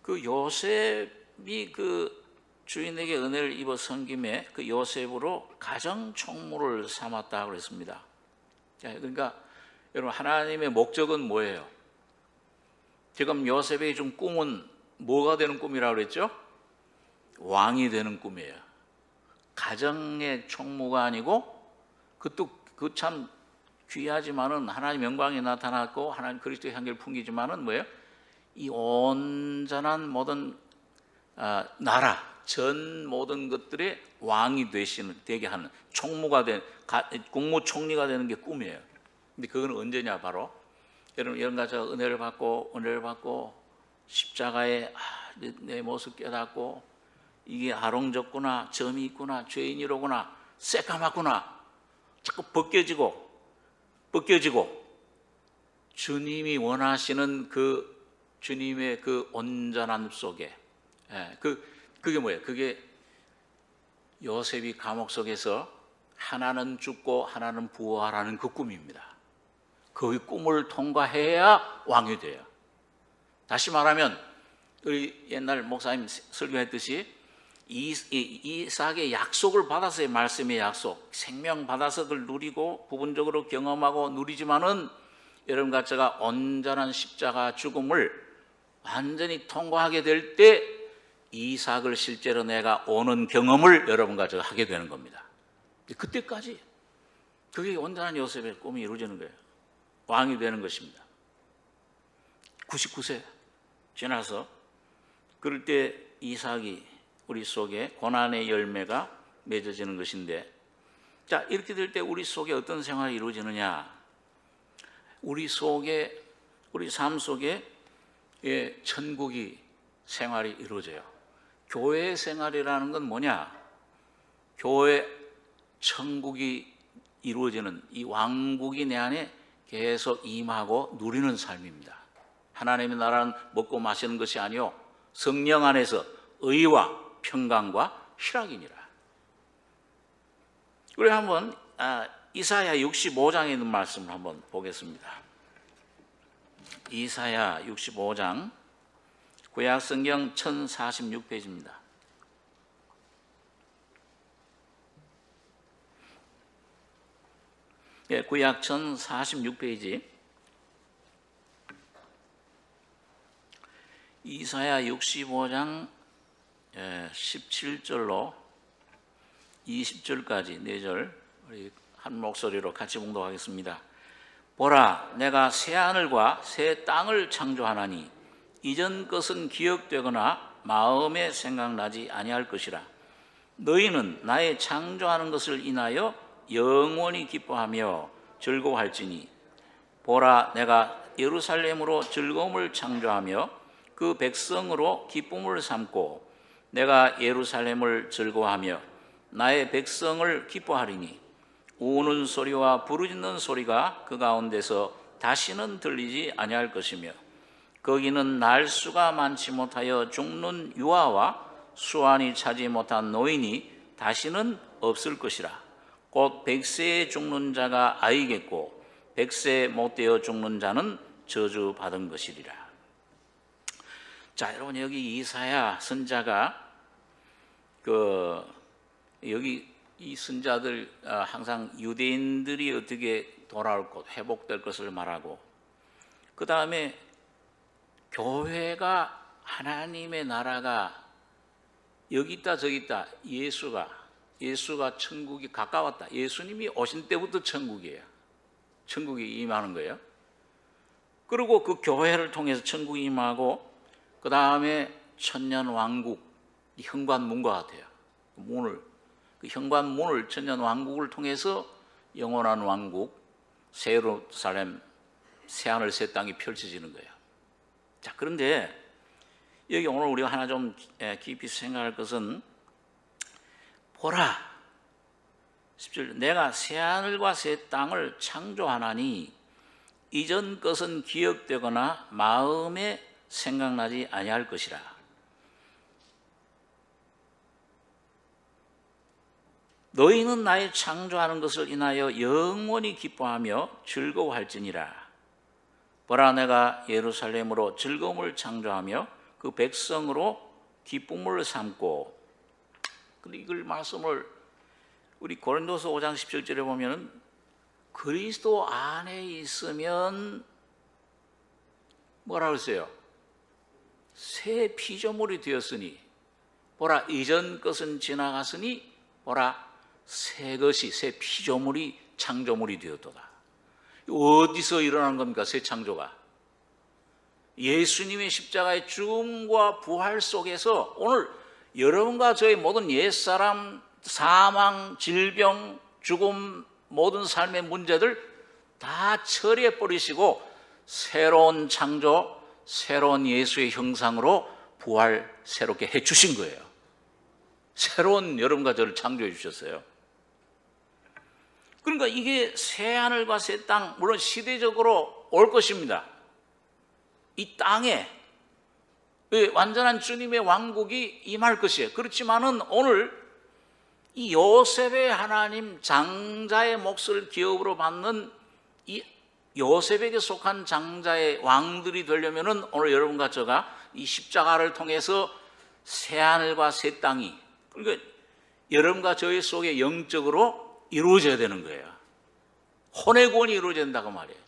그 요셉이 그 주인에게 은혜를 입어 섬김에 그 요셉으로 가정 총무를 삼았다 그랬습니다. 그러니까 여러분 하나님의 목적은 뭐예요? 지금 요셉의 좀 꿈은 뭐가 되는 꿈이라고 그랬죠? 왕이 되는 꿈이에요. 가정의 총무가 아니고, 그것도 그 참 귀하지만은 하나님 영광이 나타났고 하나님 그리스도의 향기를 풍기지만은 뭐예요? 이 온전한 모든 나라 전 모든 것들의 왕이 되게 하는 총무가 된 국무총리가 되는 게 꿈이에요. 근데 그건 언제냐? 바로 여러분 같이 은혜를 받고 십자가에 내 모습 깨닫고 이게 아롱졌구나, 점이 있구나, 죄인이로구나, 새까맣구나, 자꾸 벗겨지고 주님이 원하시는 그 주님의 그 온전함 속에, 그게 뭐예요? 그게 요셉이 감옥 속에서 하나는 죽고 하나는 부활하는 그 꿈입니다. 그 꿈을 통과해야 왕이 돼요. 다시 말하면 우리 옛날 목사님 설교했듯이 이삭의 약속을 받았어요. 말씀의 약속, 생명 받아서 그걸 누리고 부분적으로 경험하고 누리지만은 여러분과 제가 온전한 십자가 죽음을 완전히 통과하게 될 때 이삭을 실제로 내가 오는 경험을 여러분과 제가 하게 되는 겁니다. 그때까지 그게 온전한 요셉의 꿈이 이루어지는 거예요. 왕이 되는 것입니다. 99세 지나서 그럴 때 이삭이 우리 속에 고난의 열매가 맺어지는 것인데, 자, 이렇게 될 때 우리 속에 어떤 생활이 이루어지느냐? 우리 속에, 우리 삶 속에 천국이 생활이 이루어져요. 교회 생활이라는 건 뭐냐? 교회 천국이 이루어지는 이 왕국이 내 안에 계속 임하고 누리는 삶입니다. 하나님의 나라는 먹고 마시는 것이 아니요 성령 안에서 의와 평강과 희락이니라. 우리 한번 이사야 65장에 있는 말씀을 한번 보겠습니다. 이사야 65장 구약 성경 1046페이지입니다. 구약 1046페이지 이사야 65장 17절로 20절까지 4절 우리 한 목소리로 같이 봉독하겠습니다. 보라, 내가 새 하늘과 새 땅을 창조하나니 이전 것은 기억되거나 마음에 생각나지 아니할 것이라. 너희는 나의 창조하는 것을 인하여 영원히 기뻐하며 즐거워할지니 보라, 내가 예루살렘으로 즐거움을 창조하며 그 백성으로 기쁨을 삼고 내가 예루살렘을 즐거워하며 나의 백성을 기뻐하리니 우는 소리와 부르짖는 소리가 그 가운데서 다시는 들리지 아니할 것이며 거기는 날수가 많지 못하여 죽는 유아와 수완이 차지 못한 노인이 다시는 없을 것이라. 곧 100세에 죽는 자가 아이겠고 100세 못되어 죽는 자는 저주받은 것이리라. 자, 여러분, 여기 이사야 선자가 여기 이 선자들 항상 유대인들이 어떻게 돌아올 것, 회복될 것을 말하고, 그 다음에 교회가, 하나님의 나라가 여기 있다 저기 있다, 예수가 천국이 가까웠다. 예수님이 오신 때부터 천국이에요. 천국이 임하는 거예요. 그리고 그 교회를 통해서 천국이 임하고, 그 다음에 천년 왕국, 현관문과 같아요. 그 현관문을, 천년 왕국을 통해서 영원한 왕국, 새 예루살렘, 새 하늘 새 땅이 펼쳐지는 거예요. 자, 그런데 여기 오늘 우리가 하나 좀 깊이 생각할 것은, 보라, 10절, 내가 새 하늘과 새 땅을 창조하나니 이전 것은 기억되거나 마음에 생각나지 아니할 것이라. 너희는 나의 창조하는 것을 인하여 영원히 기뻐하며 즐거워할지니라. 보라, 내가 예루살렘으로 즐거움을 창조하며 그 백성으로 기쁨을 삼고. 근데 이걸 말씀을 우리 고린도서 5장 17절에 보면은 그리스도 안에 있으면 뭐라고 했어요? 새 피조물이 되었으니 보라, 이전 것은 지나갔으니 보라, 새 것이, 새 피조물이 창조물이 되었도다. 어디서 일어난 겁니까? 새 창조가 예수님의 십자가의 죽음과 부활 속에서 오늘 여러분과 저의 모든 옛사람, 사망, 질병, 죽음, 모든 삶의 문제들 다 처리해 버리시고 새로운 창조, 새로운 예수의 형상으로 부활 새롭게 해 주신 거예요. 새로운 여러분과 저를 창조해 주셨어요. 그러니까 이게 새 하늘과 새 땅, 물론 시대적으로 올 것입니다. 이 땅에 완전한 주님의 왕국이 임할 것이에요. 그렇지만은 오늘 이 요셉의 하나님, 장자의 몫을 기업으로 받는 이 요셉에게 속한 장자의 왕들이 되려면은 오늘 여러분과 저가 이 십자가를 통해서 새 하늘과 새 땅이, 그러니까 여러분과 저의 속에 영적으로 이루어져야 되는 거예요. 혼의 구원이 이루어져야 된다고 말이에요.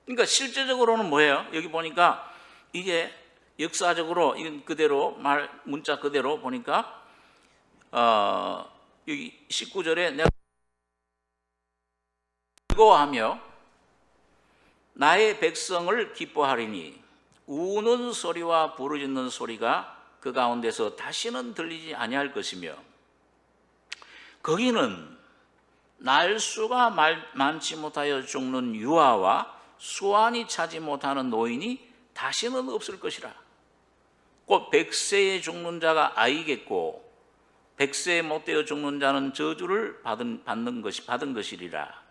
그러니까 실제적으로는 뭐예요? 여기 보니까 이게 역사적으로 이건 그대로 문자 그대로 보니까 여기 19절에 내가 즐거워하며 나의 백성을 기뻐하리니 우는 소리와 부르짖는 소리가 그 가운데서 다시는 들리지 아니할 것이며 거기는 날수가 많지 못하여 죽는 유아와 수완이 차지 못하는 노인이 다시는 없을 것이라. 곧 100세에 죽는 자가 아이겠고 100세에 못되어 죽는 자는 저주를 받은 것이리라.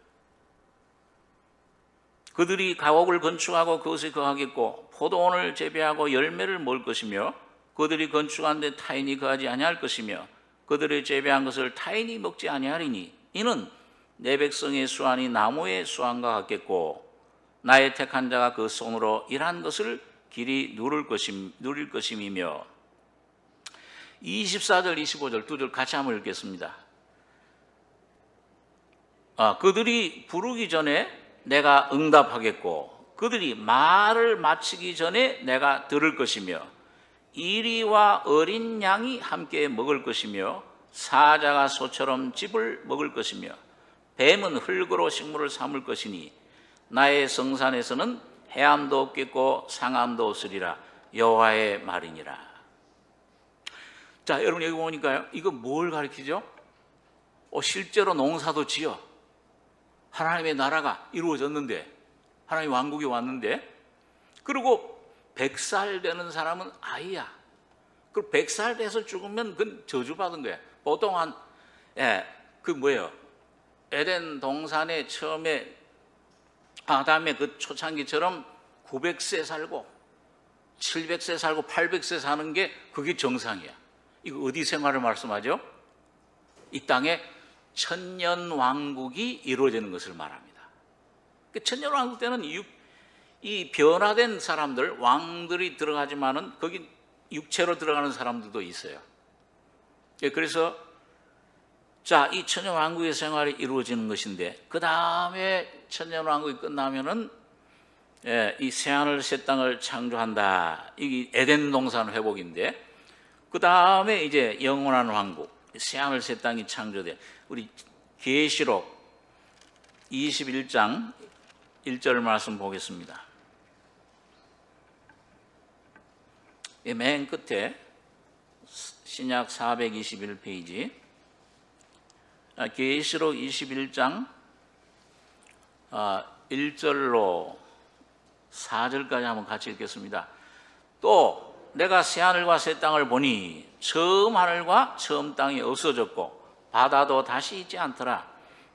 그들이 가옥을 건축하고 그것에 거하겠고 포도원을 재배하고 열매를 먹을 것이며 그들이 건축한 데 타인이 거하지 아니할 것이며 그들의 재배한 것을 타인이 먹지 아니하리니 이는 내 백성의 수완이 나무의 수완과 같겠고 나의 택한 자가 그 손으로 일한 것을 길이 누릴 것임이며. 24절 25절 두 절 같이 한번 읽겠습니다. 그들이 부르기 전에 내가 응답하겠고 그들이 말을 마치기 전에 내가 들을 것이며 이리와 어린 양이 함께 먹을 것이며 사자가 소처럼 즙을 먹을 것이며 뱀은 흙으로 식물을 삼을 것이니 나의 성산에서는 해함도 없겠고 상함도 없으리라. 여호와의 말이니라. 자, 여러분 여기 보니까요, 이거 뭘 가리키죠? 실제로 농사도 지어 하나님의 나라가 이루어졌는데, 하나님의 왕국이 왔는데, 그리고 100살 되는 사람은 아이야. 그리고 100살 돼서 죽으면 그건 저주받은 거야. 보통 에덴 동산에 처음에 아담의 그 초창기처럼 900세 살고 700세 살고 800세 사는 게 그게 정상이야. 이거 어디 생활을 말씀하죠? 이 땅에 천년 왕국이 이루어지는 것을 말합니다. 천년 왕국 때는 이 변화된 사람들, 왕들이 들어가지만은 거기 육체로 들어가는 사람들도 있어요. 그래서 자, 이 천년 왕국의 생활이 이루어지는 것인데, 그 다음에 천년 왕국이 끝나면은 이 새하늘 새 땅을 창조한다. 이게 에덴 동산 회복인데, 그 다음에 이제 영원한 왕국, 새하늘 새 땅이 창조돼. 우리 계시록 21장 1절 말씀 보겠습니다. 맨 끝에 신약 421페이지 계시록 21장 1절로 4절까지 한번 같이 읽겠습니다. 또 내가 새하늘과 새 땅을 보니 처음 하늘과 처음 땅이 없어졌고 바다도 다시 있지 않더라.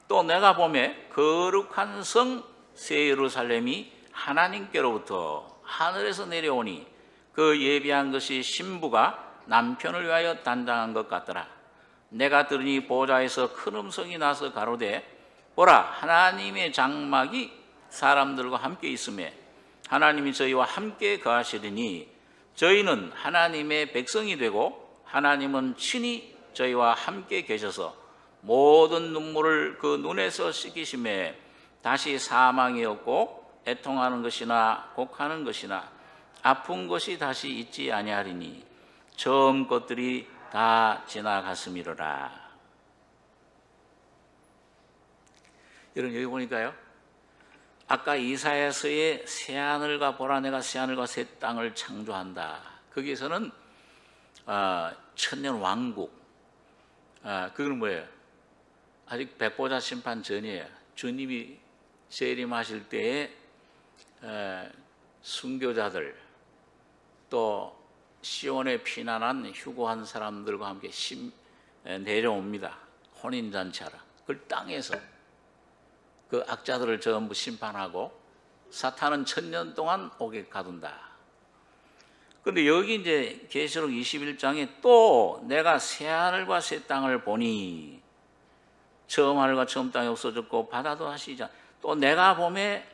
또 내가 보매 거룩한 성 새 예루살렘이 하나님께로부터 하늘에서 내려오니 그 예비한 것이 신부가 남편을 위하여 단장한 것 같더라. 내가 들으니 보좌에서 큰 음성이 나서 가로되 보라, 하나님의 장막이 사람들과 함께 있으매 하나님이 저희와 함께 거하시리니 저희는 하나님의 백성이 되고 하나님은 친히 저희와 함께 계셔서 모든 눈물을 그 눈에서 씻기심에 다시 사망이 없고 애통하는 것이나 곡하는 것이나 아픈 것이 다시 있지 아니하리니 처음 것들이 다 지나갔음이로라. 여러분 여기 보니까요, 아까 이사야서의 새하늘과 보라 내가 새하늘과 새 땅을 창조한다. 거기에서는 천년 왕국, 그건 뭐예요? 아직 백보자 심판 전이에요. 주님이 재림하실 때에 순교자들 또 시온에 피난한 휴거한 사람들과 함께 내려옵니다. 혼인잔치하라. 그 땅에서 그 악자들을 전부 심판하고 사탄은 1000년 동안 옥에 가둔다. 그런데 여기 이제 계시록 21장에 또 내가 새하늘과 새 땅을 보니 처음 하늘과 처음 땅이 없어졌고 바다도 다시 있지 않. 또 내가 보매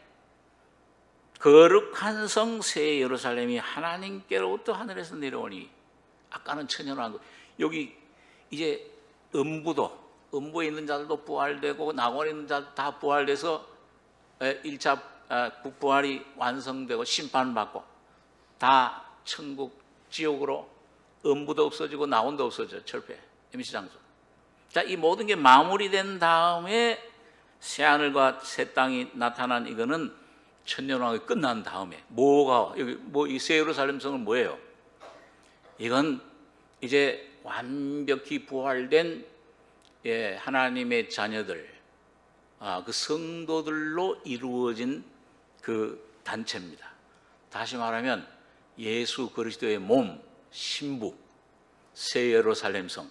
거룩한 성 새 예루살렘이 하나님께로부터 하늘에서 내려오니. 아까는 천년왕국, 여기 이제 음부에 있는 자들도 부활되고 낙원에 있는 자들 다 부활돼서 1차 부활이 완성되고 심판받고 다 천국 지옥으로, 음부도 없어지고 낙원도 없어져, 철폐, 임시장소. 자, 이 모든 게 마무리된 다음에 새하늘과 새 땅이 나타난 이거는 천년왕국이 끝난 다음에 여기 이 새 예루살렘 성은 뭐예요? 이건 이제 완벽히 부활된 하나님의 자녀들, 그 성도들로 이루어진 그 단체입니다. 다시 말하면 예수 그리스도의 몸, 신부, 새 예루살렘 성.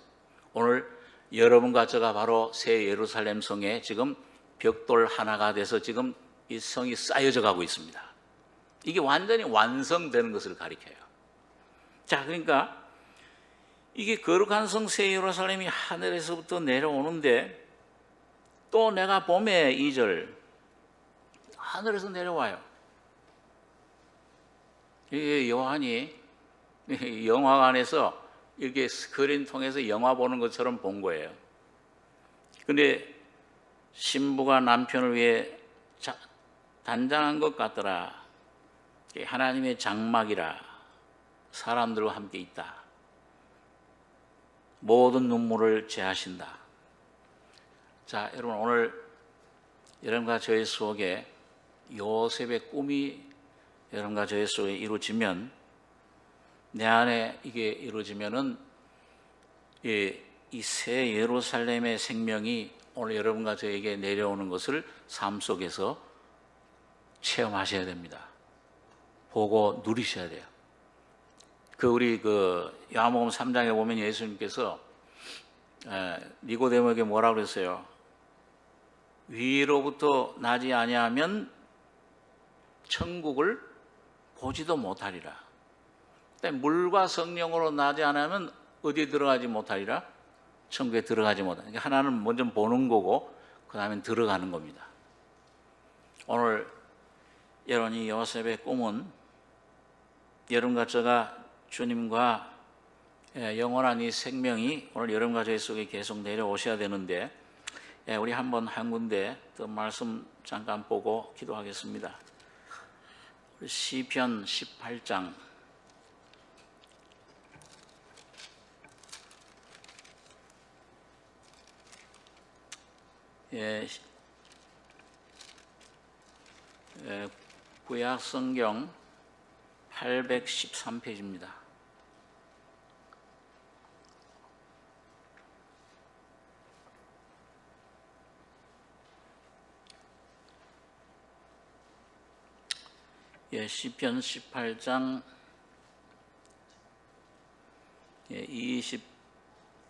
오늘 여러분과 제가 바로 새 예루살렘 성에 지금 벽돌 하나가 돼서 지금 이 성이 쌓여져 가고 있습니다. 이게 완전히 완성되는 것을 가리켜요. 자, 그러니까 이게 거룩한 성 새 예루살렘이 하늘에서부터 내려오는데 또 내가 봄에 2절 하늘에서 내려와요. 이게 요한이 영화관에서 이렇게 스크린 통해서 영화 보는 것처럼 본 거예요. 근데 신부가 남편을 위해 단장한 것 같더라. 하나님의 장막이라 사람들과 함께 있다. 모든 눈물을 제하신다. 자, 여러분, 오늘 여러분과 저의 속에 요셉의 꿈이 여러분과 저의 속에 이루어지면, 내 안에 이게 이루어지면은 이 새 예루살렘의 생명이 오늘 여러분과 저에게 내려오는 것을 삶 속에서 체험하셔야 됩니다. 보고 누리셔야 돼요. 우리 요한복음 3장에 보면 예수님께서 니고데모에게 뭐라고 그랬어요? 위로부터 나지 아니하면 천국을 보지도 못하리라. 물과 성령으로 나지 않으면 어디에 들어가지 못하리라? 천국에 들어가지 못하리라. 그러니까 하나는 먼저 보는 거고 그 다음에 들어가는 겁니다. 오늘 여러분이 요셉의 꿈은 여러분과 제가 주님과 영원한 이 생명이 오늘 여러분과 저희 속에 계속 내려오셔야 되는데, 우리 한번 한 군데 더 말씀 잠깐 보고 기도하겠습니다. 시편 18장 구약 성경 813페이지입니다. 시편 18장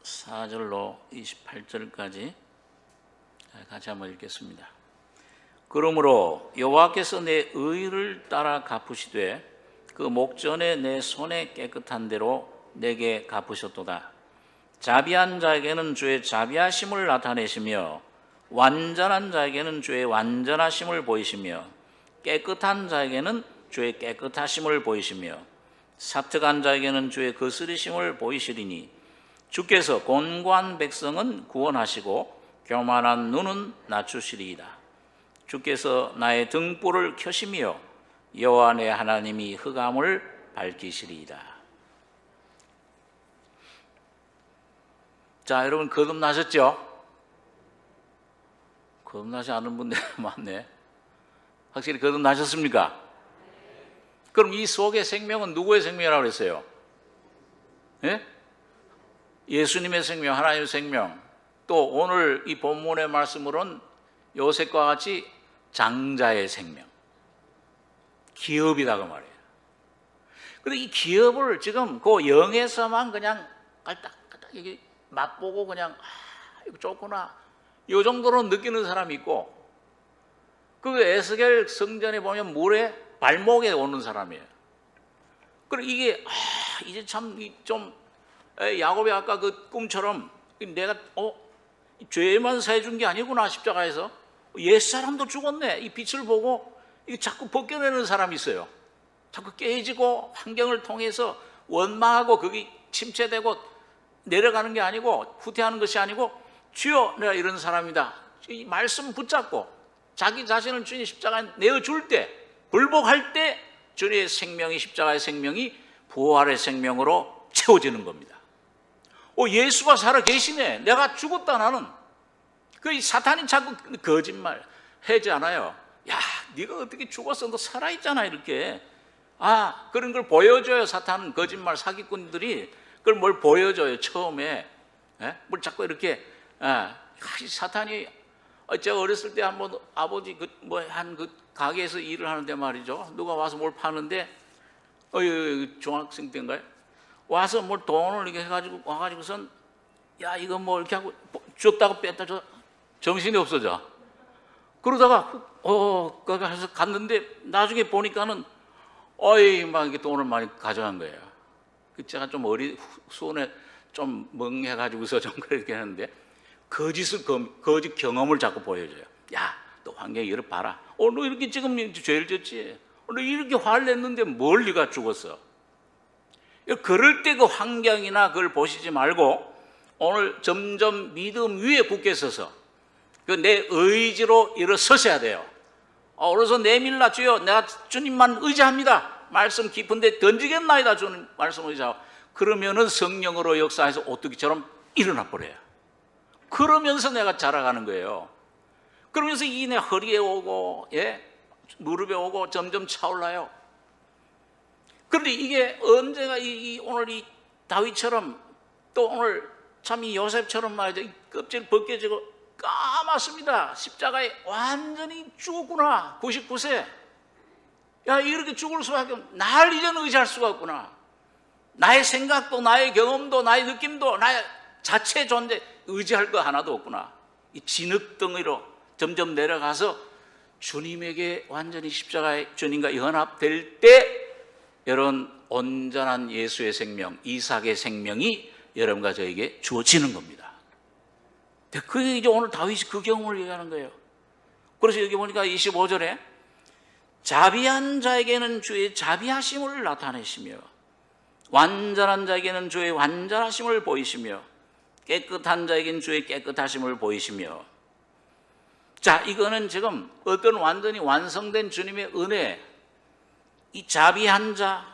24절로 28절까지 같이 한번 읽겠습니다. 그러므로 여호와께서 내 의를 따라 갚으시되 그 목전에 내 손에 깨끗한 대로 내게 갚으셨도다. 자비한 자에게는 주의 자비하심을 나타내시며 완전한 자에게는 주의 완전하심을 보이시며 깨끗한 자에게는 주의 깨끗하심을 보이시며 사특한 자에게는 주의 거스리심을 보이시리니 주께서 곤고한 백성은 구원하시고 교만한 눈은 낮추시리이다. 주께서 나의 등불을 켜시며 여호와 내 하나님이 흑암을 밝히시리이다. 자, 여러분 거듭나셨죠? 거듭나지 않은 분들 많네. 확실히 거듭나셨습니까? 그럼 이 속의 생명은 누구의 생명이라고 그랬어요? 예? 예수님의 생명, 하나님의 생명. 또 오늘 이 본문의 말씀으로는 요셉과 같이 장자의 생명, 기업이다 그 말이에요. 그런데 이 기업을 지금 그 영에서만 그냥 깔딱깔딱 이게 맛보고 그냥 이거 좋구나 이 정도로 느끼는 사람이 있고, 그 에스겔 성전에 보면 물에 발목에 오는 사람이에요. 그리고 이게 이제 참 좀 야곱이 아까 그 꿈처럼 내가 죄만 사해준 게 아니구나, 십자가에서 옛사람도 죽었네, 이 빛을 보고 이게 자꾸 벗겨내는 사람이 있어요. 자꾸 깨지고 환경을 통해서 원망하고 거기 침체되고 내려가는 게 아니고 후퇴하는 것이 아니고 주여 내가 이런 사람이다, 이 말씀 붙잡고 자기 자신을 주님 십자가에 내어줄 때, 불복할 때 주님의 생명이, 십자가의 생명이 부활의 생명으로 채워지는 겁니다. 예수가 살아 계시네, 내가 죽었다 나는. 그 사탄이 자꾸 거짓말 하지 않아요. 야, 네가 어떻게 죽었어, 너 살아있잖아, 이렇게. 그런 걸 보여줘요. 사탄은, 거짓말 사기꾼들이 그걸 뭘 보여줘요 처음에. 뭘 자꾸 이렇게. 사탄이, 제가 어렸을 때 한번 아버지 그 가게에서 일을 하는데 말이죠, 누가 와서 뭘 파는데 중학생 때인가요? 와서 뭘 돈을 이렇게 해가지고 와가지고선 야 이거 뭐 이렇게 하고 줬다가 뺐다 줘, 정신이 없어져. 그러다가 거기 해서 갔는데 나중에 보니까는 막 이게 돈을 많이 가져간 거예요. 제가 좀 손에 좀 멍해가지고서 좀 그렇게 하는데 거짓 경험을 자꾸 보여줘요. 야, 너 환경이 이렇게 봐라. 너 이렇게 지금 죄를 졌지. 너 이렇게 화를 냈는데 뭘 네가 죽었어. 그럴 때 그 환경이나 그걸 보시지 말고 오늘 점점 믿음 위에 굳게 서서 내 의지로 일어서셔야 돼요. 오른손 내밀라, 주여 내가 주님만 의지합니다. 말씀 깊은데 던지겠나이다 주는 말씀을 하자. 그러면은 성령으로 역사해서 오뚜기처럼 일어나 버려요. 그러면서 내가 자라가는 거예요. 그러면서 이 내 허리에 오고, 무릎에 오고 점점 차올라요. 그런데 이게 언제가 오늘 이 다윗처럼 또 오늘 참 이 요셉처럼 말이죠. 이 껍질 벗겨지고 까맣습니다. 십자가에 완전히 죽었구나. 99세. 야, 이렇게 죽을 수밖에 없나. 날 이제는 의지할 수가 없구나. 나의 생각도 나의 경험도 나의 느낌도 나의 자체 존재 의지할 거 하나도 없구나. 이 진흙덩이로 점점 내려가서 주님에게 완전히 십자가의 주님과 연합될 때 여러분 온전한 예수의 생명, 이삭의 생명이 여러분과 저에게 주어지는 겁니다. 그게 이제 오늘 다윗이 그 경험을 얘기하는 거예요. 그래서 여기 보니까 25절에 자비한 자에게는 주의 자비하심을 나타내시며 완전한 자에게는 주의 완전하심을 보이시며 깨끗한 자에게는 주의 깨끗하심을 보이시며. 자, 이거는 지금 어떤 완전히 완성된 주님의 은혜, 이 자비한 자,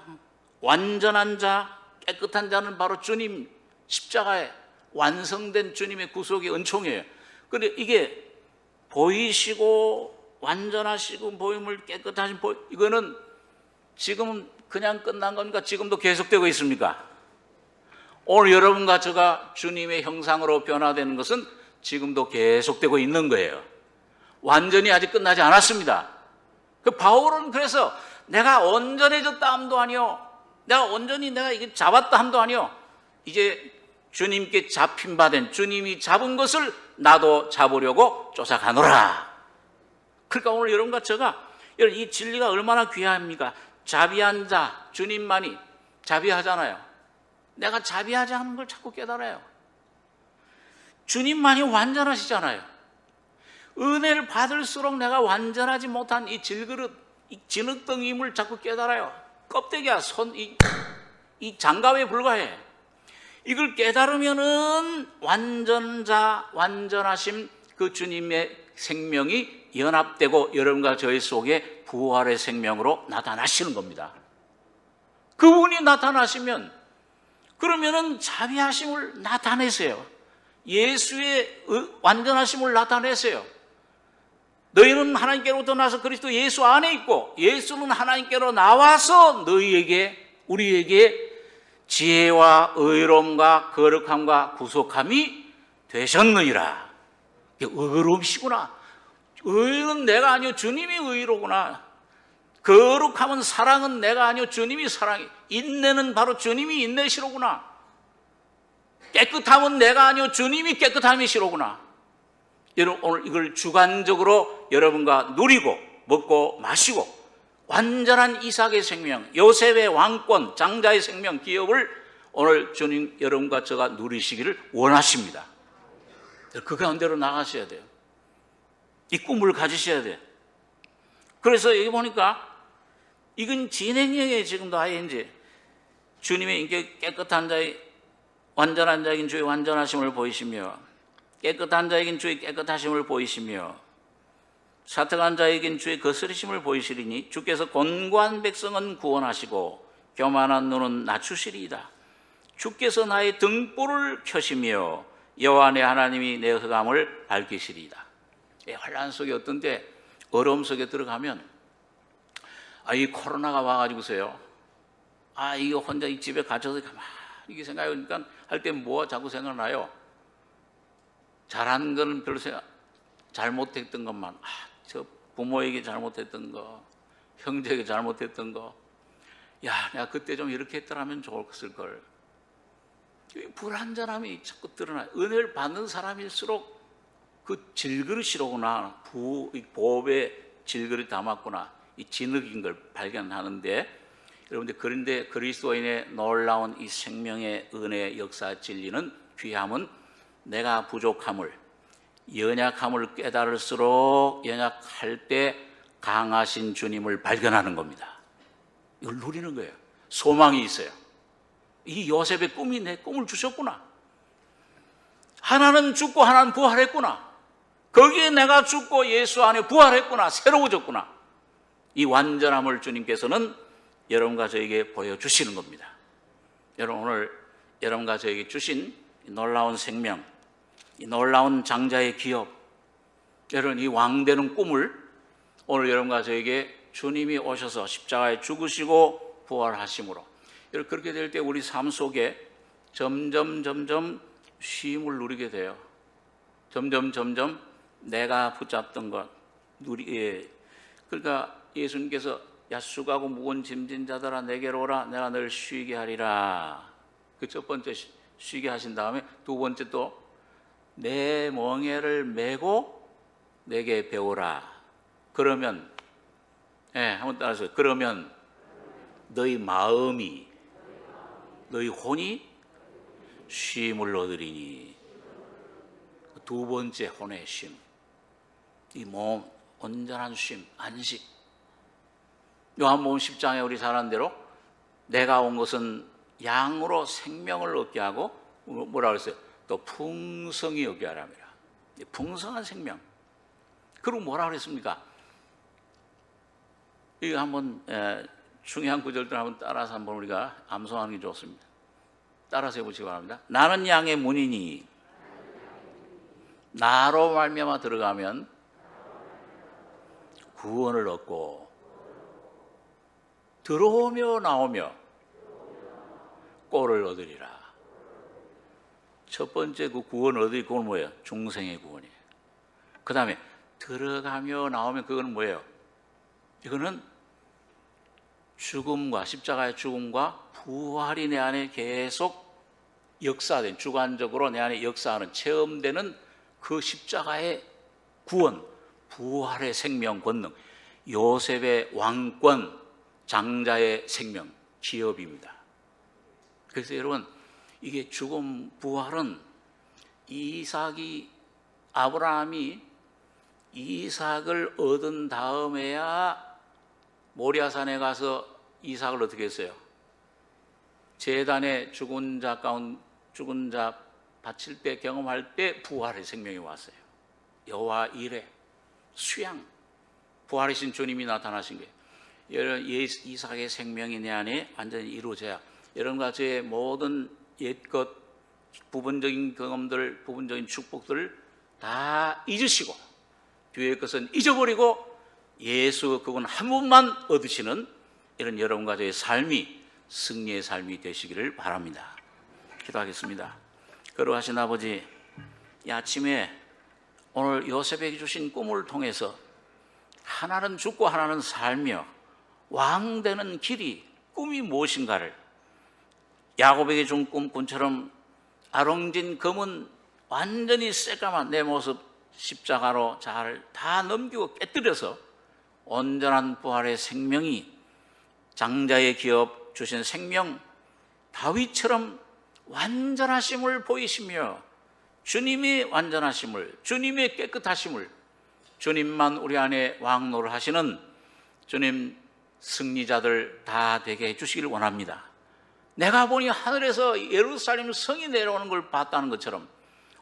완전한 자, 깨끗한 자는 바로 주님 십자가에 완성된 주님의 구속의 은총이에요. 그런데 이게 보이시고 완전하시고 보임을 깨끗하신 이거는 지금 그냥 끝난 겁니까? 지금도 계속되고 있습니까? 오늘 여러분과 제가 주님의 형상으로 변화되는 것은 지금도 계속되고 있는 거예요. 완전히 아직 끝나지 않았습니다. 그 바울은 그래서 내가 온전해졌다 함도 아니요, 내가 온전히 내가 이게 잡았다 함도 아니요, 이제 주님께 잡힌 바 된 주님이 잡은 것을 나도 잡으려고 쫓아가노라. 그러니까 오늘 여러분과 제가 이 진리가 얼마나 귀합니까? 자비한 자, 주님만이 자비하잖아요. 내가 자비하지 않은 걸 자꾸 깨달아요. 주님만이 완전하시잖아요. 은혜를 받을수록 내가 완전하지 못한 이 질그릇, 이 진흙덩이임을 자꾸 깨달아요. 껍데기야, 이 장갑에 불과해. 이걸 깨달으면은 완전자, 완전하심 그 주님의 생명이 연합되고 여러분과 저희 속에 부활의 생명으로 나타나시는 겁니다. 그분이 나타나시면 그러면은 자비하심을 나타내세요. 예수의 완전하심을 나타내세요. 너희는 하나님께로부터 나서 그리스도 예수 안에 있고 예수는 하나님께로 나와서 너희에게, 우리에게 지혜와 의로움과 거룩함과 구속함이 되셨느니라. 의로움이시구나. 의는 내가 아니요 주님이 의로구나. 거룩함은, 사랑은 내가 아니요 주님이 사랑이, 인내는 바로 주님이 인내시로구나. 깨끗함은 내가 아니요 주님이 깨끗함이시로구나. 여러분 오늘 이걸 주관적으로 여러분과 누리고 먹고 마시고 완전한 이삭의 생명, 요셉의 왕권, 장자의 생명, 기업을 오늘 주님 여러분과 제가 누리시기를 원하십니다. 그 가운데로 나가셔야 돼요. 이 꿈을 가지셔야 돼요. 그래서 여기 보니까 이건 진행형에 지금도 아예 이제 주님의 인격 깨끗한 자의, 완전한 자에겐 주의 완전하심을 보이시며 깨끗한 자에겐 주의 깨끗하심을 보이시며 사특한 자에겐 주의 거스리심을 보이시리니 주께서 곤고한 백성은 구원하시고 교만한 눈은 낮추시리이다. 주께서 나의 등불을 켜시며 여호와 내 하나님이 내 흑암을 밝히시리이다. 환란 속에 어떤 때 어려움 속에 들어가면 이 코로나가 와가지고서요, 이거 혼자 이 집에 갇혀서 가만히 이게 생각해보니까 할 때 뭐가 자꾸 생각나요? 잘한 거는 별로 잘못했던 것만, 저 부모에게 잘못했던 거, 형제에게 잘못했던 거, 내가 그때 좀 이렇게 했더라면 좋았을 걸. 불완전함이 자꾸 드러나요. 은혜를 받는 사람일수록 그 질그릇이로구나, 보업의 질그릇 담았구나, 이 진흙인 걸 발견하는데, 여러분들 그런데 그리스도인의 놀라운 이 생명의 은혜 역사 진리는, 귀함은 내가 부족함을, 연약함을 깨달을수록 연약할 때 강하신 주님을 발견하는 겁니다. 이걸 누리는 거예요. 소망이 있어요. 이 요셉의 꿈이 내 꿈을 주셨구나. 하나는 죽고 하나는 부활했구나. 거기에 내가 죽고 예수 안에 부활했구나. 새로워졌구나. 이 완전함을 주님께서는 여러분과 저에게 보여주시는 겁니다. 여러분, 오늘 여러분과 저에게 주신 이 놀라운 생명, 이 놀라운 장자의 기업, 여러분 이 왕되는 꿈을 오늘 여러분과 저에게 주님이 오셔서 십자가에 죽으시고 부활하심으로, 여러분 그렇게 될 때 우리 삶 속에 점점 쉼을 누리게 돼요. 점점 내가 붙잡던 것 그러니까 예수님께서 야 수고하고 무거운 짐진 자들아 내게로 오라 내가 너를 쉬게 하리라. 그 첫 번째 쉬게 하신 다음에 두 번째 또 내 멍에를 메고 내게 배우라. 그러면 한번 따라서 그러면 너희 마음이 너희 혼이 쉼을 얻으리니. 두 번째 혼의 쉼, 이 몸 온전한 쉼, 안식. 요한복음 10장에 우리 잘 아는 대로 내가 온 것은 양으로 생명을 얻게 하고 뭐라 그랬어요? 또 풍성히 얻게 하랍니다. 풍성한 생명. 그리고 뭐라 그랬습니까? 이거 한번 중요한 구절들 한번 따라서 한번 우리가 암송하는 게 좋습니다. 따라서 해보시기 바랍니다. 나는 양의 문이니 나로 말미암아 들어가면 구원을 얻고 들어오며 나오며 꼴을 얻으리라. 첫 번째 그 구원 얻으리 그건 뭐예요? 중생의 구원이에요. 그 다음에 들어가며 나오면 그거는 뭐예요? 이거는 죽음과 십자가의 죽음과 부활이 내 안에 계속 역사된, 주관적으로 내 안에 역사하는, 체험되는 그 십자가의 구원, 부활의 생명 권능, 요셉의 왕권, 장자의 생명, 기업입니다. 그래서 여러분, 이게 죽음, 부활은 아브라함이 이삭을 얻은 다음에야 모리아산에 가서 이삭을 어떻게 했어요? 제단에 죽은 자 바칠 때 경험할 때 부활의 생명이 왔어요. 여호와 이레 수양, 부활이신 주님이 나타나신 거예요. 여러분, 이삭의 생명이 내 안에 완전히 이루어져야 여러분과 저의 모든 옛것, 부분적인 경험들, 부분적인 축복들을 다 잊으시고 뒤의 것은 잊어버리고 예수 그분 한 분만 얻으시는 이런 여러분과 저의 삶이 승리의 삶이 되시기를 바랍니다. 기도하겠습니다. 거룩하신 아버지, 이 아침에 오늘 요셉에게 주신 꿈을 통해서 하나는 죽고 하나는 살며 왕되는 길이, 꿈이 무엇인가를 야곱에게 준 꿈꾼처럼 아롱진 검은 완전히 새까만 내 모습 십자가로 잘 다 넘기고 깨뜨려서 온전한 부활의 생명이 장자의 기업 주신 생명 다윗처럼 완전하심을 보이시며 주님이 완전하심을, 주님의 깨끗하심을, 주님만 우리 안에 왕노를 하시는 주님 승리자들 다 되게 해주시길 원합니다. 내가 보니 하늘에서 예루살렘 성이 내려오는 걸 봤다는 것처럼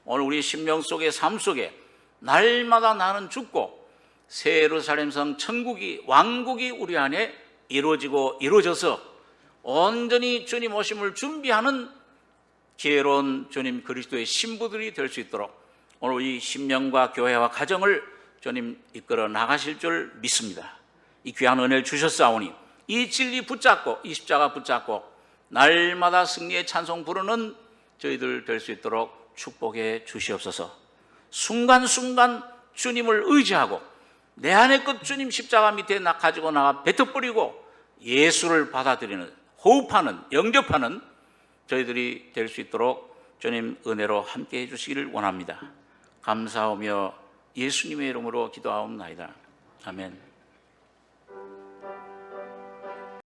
오늘 우리 심령 속의 삶 속에 날마다 나는 죽고 새 예루살렘 성 천국이, 왕국이 우리 안에 이루어지고 이루어져서 온전히 주님 오심을 준비하는 지혜로운 주님 그리스도의 신부들이 될 수 있도록 오늘 이 심령과 교회와 가정을 주님 이끌어 나가실 줄 믿습니다. 이 귀한 은혜를 주셨사오니 이 진리 붙잡고 이 십자가 붙잡고 날마다 승리의 찬송 부르는 저희들 될 수 있도록 축복해 주시옵소서. 순간순간 주님을 의지하고 내 안의 것 주님 십자가 밑에 가지고 나가 뱉어버리고 예수를 받아들이는, 호흡하는, 영접하는 저희들이 될 수 있도록 주님 은혜로 함께 해주시기를 원합니다. 감사하며 예수님의 이름으로 기도하옵나이다. 아멘.